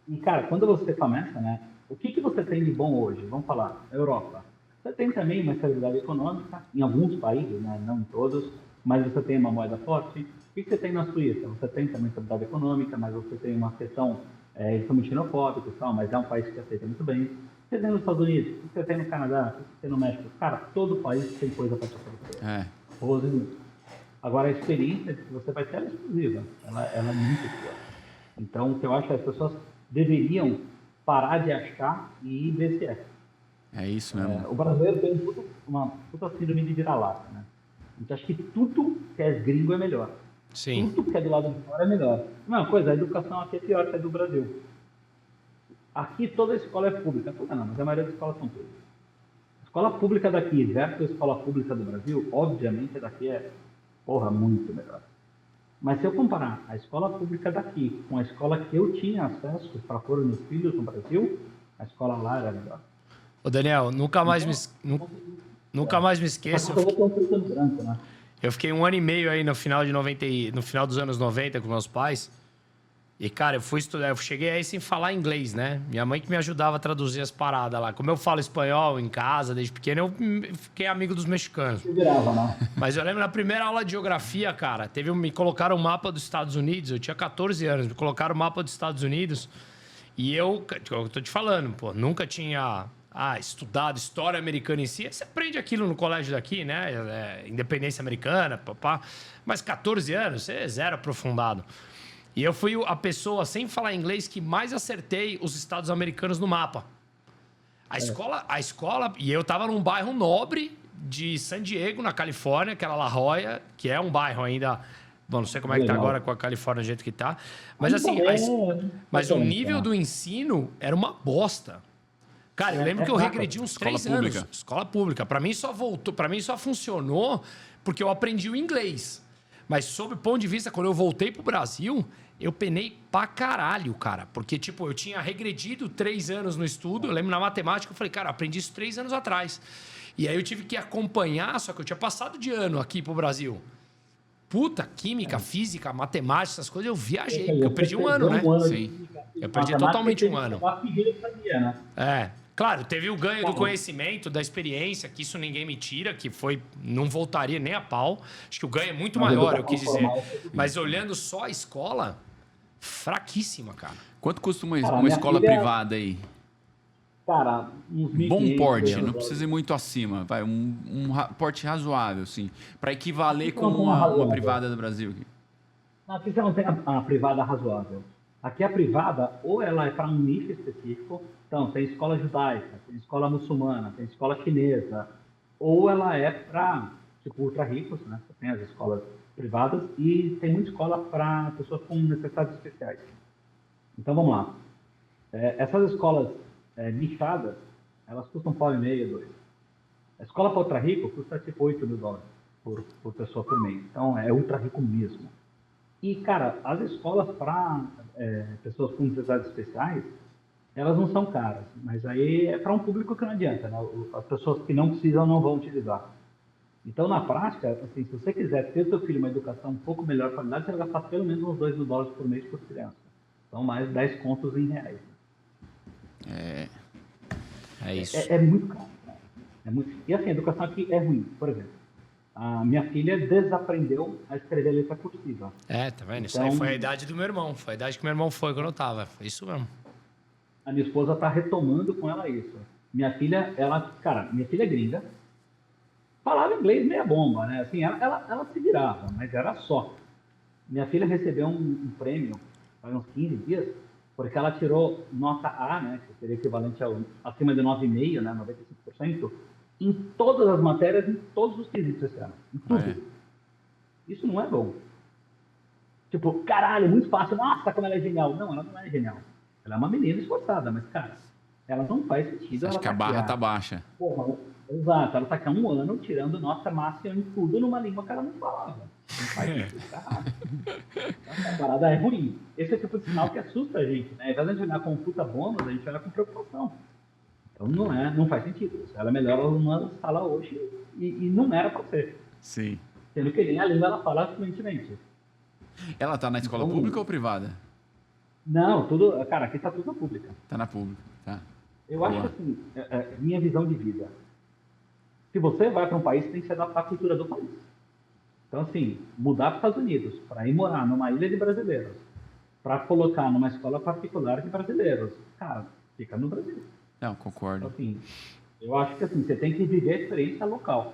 E, cara, quando você começa, né, o que você tem de bom hoje? Vamos falar, Europa. Você tem também uma estabilidade econômica, em alguns países, né, não em todos, mas você tem uma moeda forte. O que você tem na Suíça? Você tem também estabilidade econômica, mas você tem uma questão, eles são muito xenofóbicos, mas é um país que aceita muito bem. Você tem nos Estados Unidos, o que você tem no Canadá, o que você tem no México. Cara, todo país tem coisa para te oferecer. Agora, a experiência que você vai ter é exclusiva, ela é muito boa. Então, o que eu acho é que as pessoas deveriam parar de achar e ver se é. É isso mesmo. O brasileiro tem uma puta síndrome de vira-lata, né? A gente acha que tudo que é gringo é melhor. Sim. Tudo que é do lado de fora é melhor. Uma coisa, a educação aqui é pior que a do Brasil. Aqui toda a escola é pública. Toda não, mas a maioria das escolas são públicas. A escola pública daqui versus a escola pública do Brasil, obviamente a daqui é, muito melhor. Mas se eu comparar a escola pública daqui com a escola que eu tinha acesso para pôr meus filhos no Brasil, a escola lá era melhor. Ô, Daniel, nunca mais me esqueço. Eu fiquei 1 ano e meio aí no final dos anos 90 com meus pais. E, cara, eu fui estudar, eu cheguei aí sem falar inglês, né? Minha mãe que me ajudava a traduzir as paradas lá. Como eu falo espanhol em casa desde pequeno, eu fiquei amigo dos mexicanos. Você virava, né? Mas eu lembro na primeira aula de geografia, cara, me colocaram o mapa dos Estados Unidos, eu tinha 14 anos, me colocaram o mapa dos Estados Unidos e eu tô te falando, pô, nunca tinha estudado história americana em si. Você aprende aquilo no colégio daqui, né? Independência americana, papá. Mas 14 anos, você é zero aprofundado. E eu fui a pessoa, sem falar inglês, que mais acertei os estados americanos no mapa. A escola... E eu tava num bairro nobre de San Diego, na Califórnia, que era La Jolla, que é um bairro ainda... Bom, não sei como é que tá agora com a Califórnia do jeito que tá. Mas assim, mas o nível do ensino era uma bosta. Cara, eu lembro que eu regredi uns 3 anos. Escola pública. Para mim só funcionou porque eu aprendi o inglês. Mas sob o ponto de vista, quando eu voltei pro Brasil, eu penei pra caralho, cara. Porque, tipo, eu tinha regredido 3 anos no estudo. Eu lembro na matemática, eu falei, cara, eu aprendi isso 3 anos atrás. E aí eu tive que acompanhar, só que eu tinha passado de ano aqui pro Brasil. Puta, química, física, matemática, essas coisas, eu viajei. Porque eu perdi um ano, né? Sim. Eu perdi totalmente um ano. Sabia, né? É. Claro, teve o ganho do conhecimento, da experiência, que isso ninguém me tira, que foi. Não voltaria nem a pau. Acho que o ganho é muito maior, eu quis dizer. Mas olhando só a escola, fraquíssima, cara. Quanto custa uma escola privada aí? Cara, uns 1.500 Bom porte, euros. não precisa ir muito acima. Vai, porte razoável, assim. Para equivaler Aqui com não tem uma razoável. privada do Brasil. Aqui você não tem a privada razoável. Aqui a privada, ou ela é para um nicho específico, então tem escola judaica, tem escola muçulmana, tem escola chinesa, ou ela é para, tipo, ultra ricos, né? Você tem as escolas privadas e tem muita escola para pessoas com necessidades especiais. Então vamos lá. Essas escolas nichadas, elas custam $1,5, $2. A escola para ultra rico custa tipo $8.000 por pessoa por mês. Então é ultra rico mesmo. E, cara, as escolas para pessoas com necessidades especiais, elas não são caras, mas aí é para um público que não adianta, né? As pessoas que não precisam não vão utilizar. Então, na prática, assim, se você quiser ter seu filho uma educação um pouco melhor qualidade, você vai gastar pelo menos uns $2.000 por mês por criança. Então, mais 10 contos em reais. É isso. É muito caro. E assim, a educação aqui é ruim. Por exemplo, a minha filha desaprendeu a escrever letra cursiva. Tá vendo? Isso aí foi a idade do meu irmão. Foi a idade que meu irmão foi quando eu tava. Foi isso mesmo. A minha esposa está retomando com ela isso. Minha filha é gringa, falava inglês meia bomba, né? Assim, ela se virava, mas era só. Minha filha recebeu um prêmio faz uns 15 dias, porque ela tirou nota A, né? Que seria equivalente acima de 9,5, né? 95%, em todas as matérias, em todos os quesitos esse ano. Em tudo. Isso não é bom. Tipo, caralho, muito fácil. Nossa, como ela é genial. Não, ela não é genial. Ela é uma menina esforçada, mas, cara, ela não faz sentido. Acho que a barra tá baixa. Porra, exato. Ela tá aqui há um ano tirando nota máxima em tudo numa língua que ela não falava. Não faz sentido, caralho. Essa parada é ruim. Esse é o tipo de sinal que assusta a gente, né? Ao invés de olhar com puta bônus, a gente olha com preocupação. Então não faz sentido. Ela é melhor aluna da sala hoje e não era pra ser. Sim. Sendo que nem a língua ela fala fluentemente. Ela tá na escola pública ou privada? Não, cara, aqui tá tudo na pública. Tá na pública, tá. Eu acho que assim, minha visão de vida. Se você vai para um país, tem que se adaptar à cultura do país. Então, assim, mudar para os Estados Unidos, para ir morar numa ilha de brasileiros, para colocar numa escola particular de brasileiros, cara, fica no Brasil. Não, concordo. Então, assim, eu acho que assim, você tem que viver a experiência local.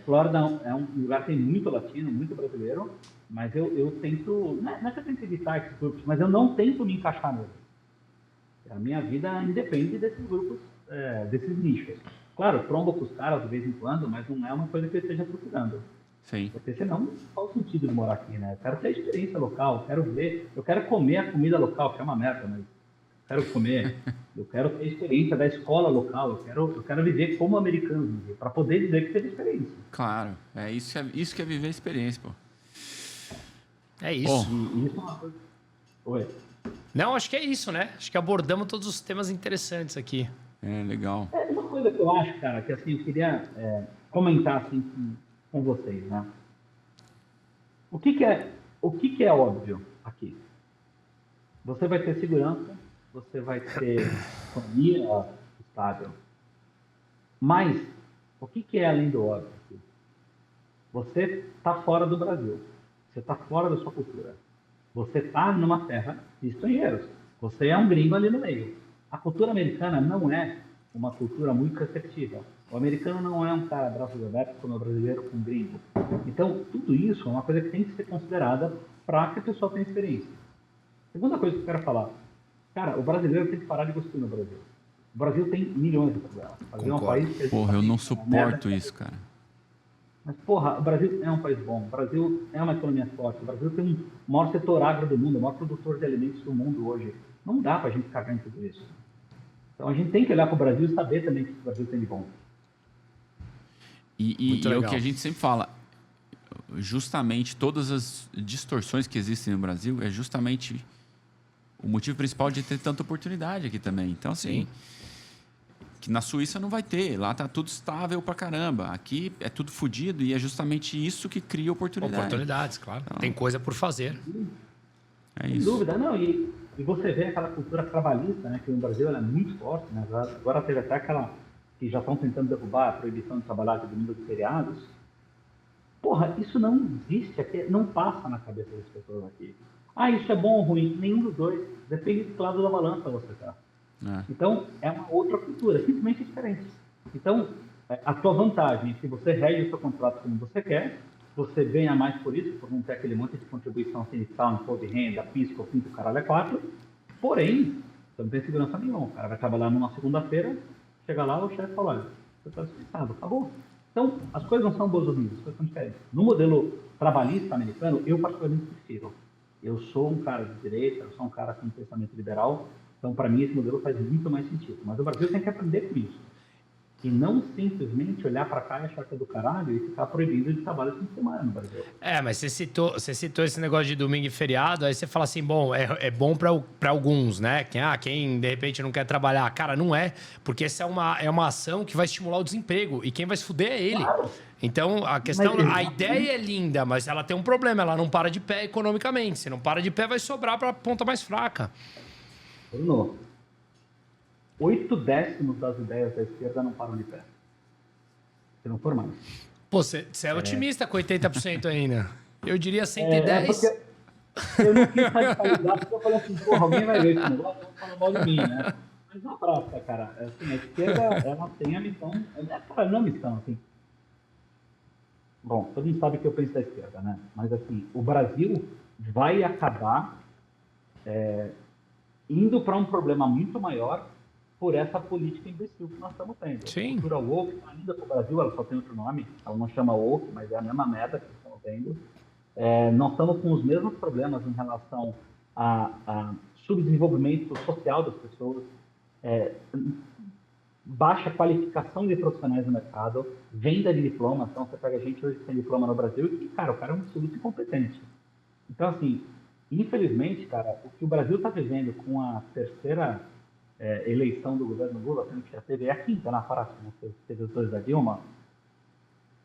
Flórida é um lugar que tem muito latino, muito brasileiro, mas eu tento, não é que eu tento evitar esses grupos, mas eu não tento me encaixar neles. A minha vida independe desses grupos, desses nichos. Claro, trombo com os caras de vez em quando, mas não é uma coisa que eu esteja procurando. Sim. Porque senão, qual o sentido de morar aqui, né? Eu quero ter a experiência local, eu quero comer a comida local, que é uma merda, mas eu quero comer, eu quero ter a experiência da escola local, eu quero viver como americano vive, para poder dizer que teve experiência. Claro, isso que é viver a experiência, pô. É isso. E isso é uma coisa... Oi. Não, acho que é isso, né? Acho que abordamos todos os temas interessantes aqui. Legal. Uma coisa que eu acho, cara, que assim, eu queria comentar assim, com vocês, né? O que que é óbvio aqui? Você vai ter segurança, você vai ter economia estável. Mas, o que é além do óbvio aqui? Você está fora do Brasil. Você está fora da sua cultura. Você está numa terra de estrangeiros. Você é um gringo ali no meio. A cultura americana não é uma cultura muito receptiva. O americano não é um cara braços abertos como é o brasileiro com gringo. Então, tudo isso é uma coisa que tem que ser considerada para que a pessoa tenha experiência. Segunda coisa que eu quero falar. Cara, o brasileiro tem que parar de cuspir no Brasil. O Brasil tem milhões de problemas. O Brasil é um país que Porra, eu não suporto isso, cara. Mas, porra, o Brasil é um país bom. O Brasil é uma economia forte. O Brasil tem o maior setor agro do mundo, o maior produtor de alimentos do mundo hoje. Não dá pra gente cagar em tudo isso. Então a gente tem que olhar pro Brasil e saber também o que o Brasil tem de bom. E é o que a gente sempre fala. justamente todas as distorções que existem no Brasil, é justamente o motivo principal de ter tanta oportunidade aqui também. Então, assim, que na Suíça não vai ter. Lá tá tudo estável pra caramba. Aqui é tudo fodido e é justamente isso que cria oportunidade. Oportunidades, claro. Então, tem coisa por fazer. É Sem isso. dúvida, não. E você vê aquela cultura trabalhista, né, que no Brasil ela é muito forte, né? Agora teve até aquela que já estão tentando derrubar a proibição de trabalhar de domingos e feriados. Porra, isso não existe aqui, não passa na cabeça das pessoas aqui. Ah, isso é bom ou ruim? Nenhum dos dois. Depende do lado da balança você tá. Então, é uma outra cultura, simplesmente diferente. Então, a tua vantagem é que você rege o seu contrato como você quer, você ganha mais por isso, por não ter aquele monte de contribuição sindical, imposto de renda, PIS, COFINS, o caralho é 4. Porém, você não tem segurança nenhuma. O cara vai trabalhar numa segunda-feira, chega lá, o chefe fala, olha, você está dispensado, acabou. Então, as coisas não são boas ou ruins, as coisas são diferentes. No modelo trabalhista americano, eu particularmente prefiro. Eu sou um cara de direita, eu sou um cara com um pensamento liberal, então, para mim, esse modelo faz muito mais sentido. Mas o Brasil tem que aprender com isso. E não simplesmente olhar para cá e achar que é do caralho e ficar proibindo de trabalho esse fim de semana no Brasil. Mas você citou esse negócio de domingo e feriado, aí você fala assim, bom, é bom para alguns, né? Quem de repente não quer trabalhar. Cara, não é, porque essa é uma ação que vai estimular o desemprego e quem vai se fuder é ele. Claro. Então, a ideia é linda, mas ela tem um problema, ela não para de pé economicamente. Se não para de pé, vai sobrar para a ponta mais fraca. Bruno, 8/10 das ideias da esquerda não param de pé. Se não for mais. Pô, você é otimista com 80% ainda. Eu diria 110. Eu não quis radicalizar, porque eu falei assim, porra, alguém vai ver esse negócio, vão falar mal de mim, né? Mas na prática, cara, assim, a esquerda, ela tem a missão, cara, não a missão, assim. Bom, todo mundo sabe que eu penso da esquerda, né? Mas, assim, o Brasil vai acabar indo para um problema muito maior por essa política imbecil que nós estamos tendo. Sim. A cultura woke, ainda para o Brasil, ela só tem outro nome, ela não chama woke, mas é a mesma merda que estamos tendo. Nós estamos com os mesmos problemas em relação a subdesenvolvimento social das pessoas, baixa qualificação de profissionais no mercado, venda de diploma. Então, você pega gente hoje sem diploma no Brasil e, cara, o cara é um absoluto incompetente. Então, assim, infelizmente, cara, o que o Brasil está vivendo com a terceira eleição do governo Lula, sendo que já teve a quinta na próxima, teve os dois da Dilma,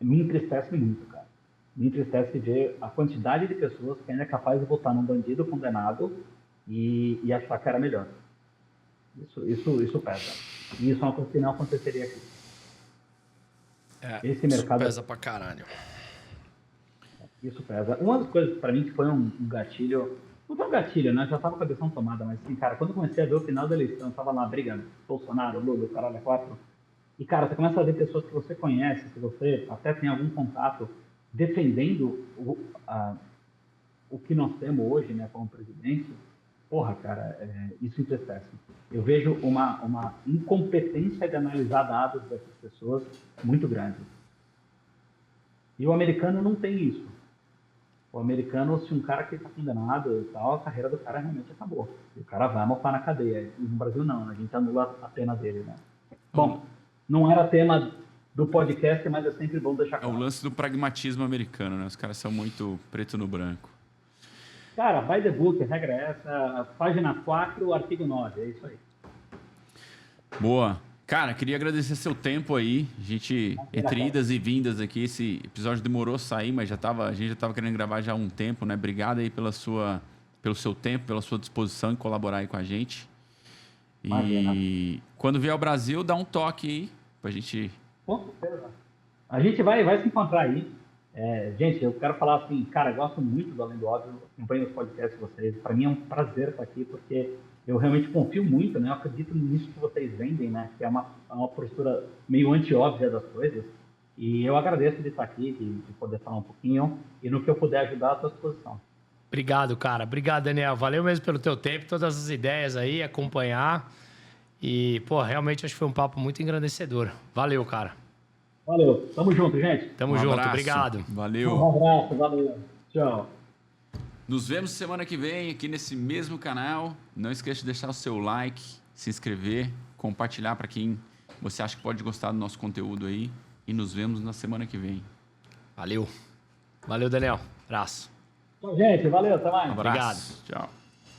me entristece muito, cara. Me entristece ver a quantidade de pessoas que ainda é capaz de votar num bandido condenado e achar que era melhor. Isso pesa. E isso é uma coisa que não aconteceria aqui. Esse mercado isso pesa pra caralho. Isso pesa. Uma das coisas para mim que foi um gatilho, não foi um gatilho, né? Já tava com a decisão tomada, mas assim, cara, quando eu comecei a ver o final da eleição, eu tava lá brigando, Bolsonaro, Lula, caralho, 4. E, cara, você começa a ver pessoas que você conhece, que você até tem algum contato, defendendo o que nós temos hoje, né, como presidente. Porra, cara, isso entristece. Eu vejo uma incompetência de analisar dados dessas pessoas muito grande. E o americano não tem isso. O americano, se um cara que está condenado e tal, a carreira do cara realmente acabou. E o cara vai mofar na cadeia. E no Brasil não, a gente anula a pena dele, né? Bom, não era tema do podcast, mas é sempre bom deixar claro. É o lance do pragmatismo americano, né? Os caras são muito preto no branco. Cara, by the book, a regra é essa, página 4, artigo 9, é isso aí. Boa. Cara, queria agradecer seu tempo aí. A gente, entre idas e vindas aqui, esse episódio demorou a sair, mas a gente já estava querendo gravar já há um tempo, né? Obrigado aí pelo seu tempo, pela sua disposição em colaborar aí com a gente. E quando vier ao Brasil, dá um toque aí pra gente... Com certeza. A gente vai se encontrar aí. Gente, eu quero falar assim, cara, eu gosto muito do Além do Óbvio, acompanho os podcasts de vocês. Para mim é um prazer estar aqui, porque eu realmente confio muito, né? Eu acredito nisso que vocês vendem, né? Que é uma postura meio anti-óbvia das coisas. E eu agradeço de estar aqui, de poder falar um pouquinho. E no que eu puder ajudar, à sua disposição. Obrigado, cara. Obrigado, Daniel. Valeu mesmo pelo teu tempo, todas as ideias aí, acompanhar. E, pô, realmente acho que foi um papo muito engrandecedor. Valeu, cara. Valeu. Tamo junto, gente. Tamo junto. Obrigado. Valeu. Um abraço. Valeu. Tchau. Nos vemos semana que vem aqui nesse mesmo canal. Não esqueça de deixar o seu like, se inscrever, compartilhar para quem você acha que pode gostar do nosso conteúdo aí. E nos vemos na semana que vem. Valeu. Valeu, Daniel. Abraço. Então, gente, valeu, até mais. Obrigado. Tchau.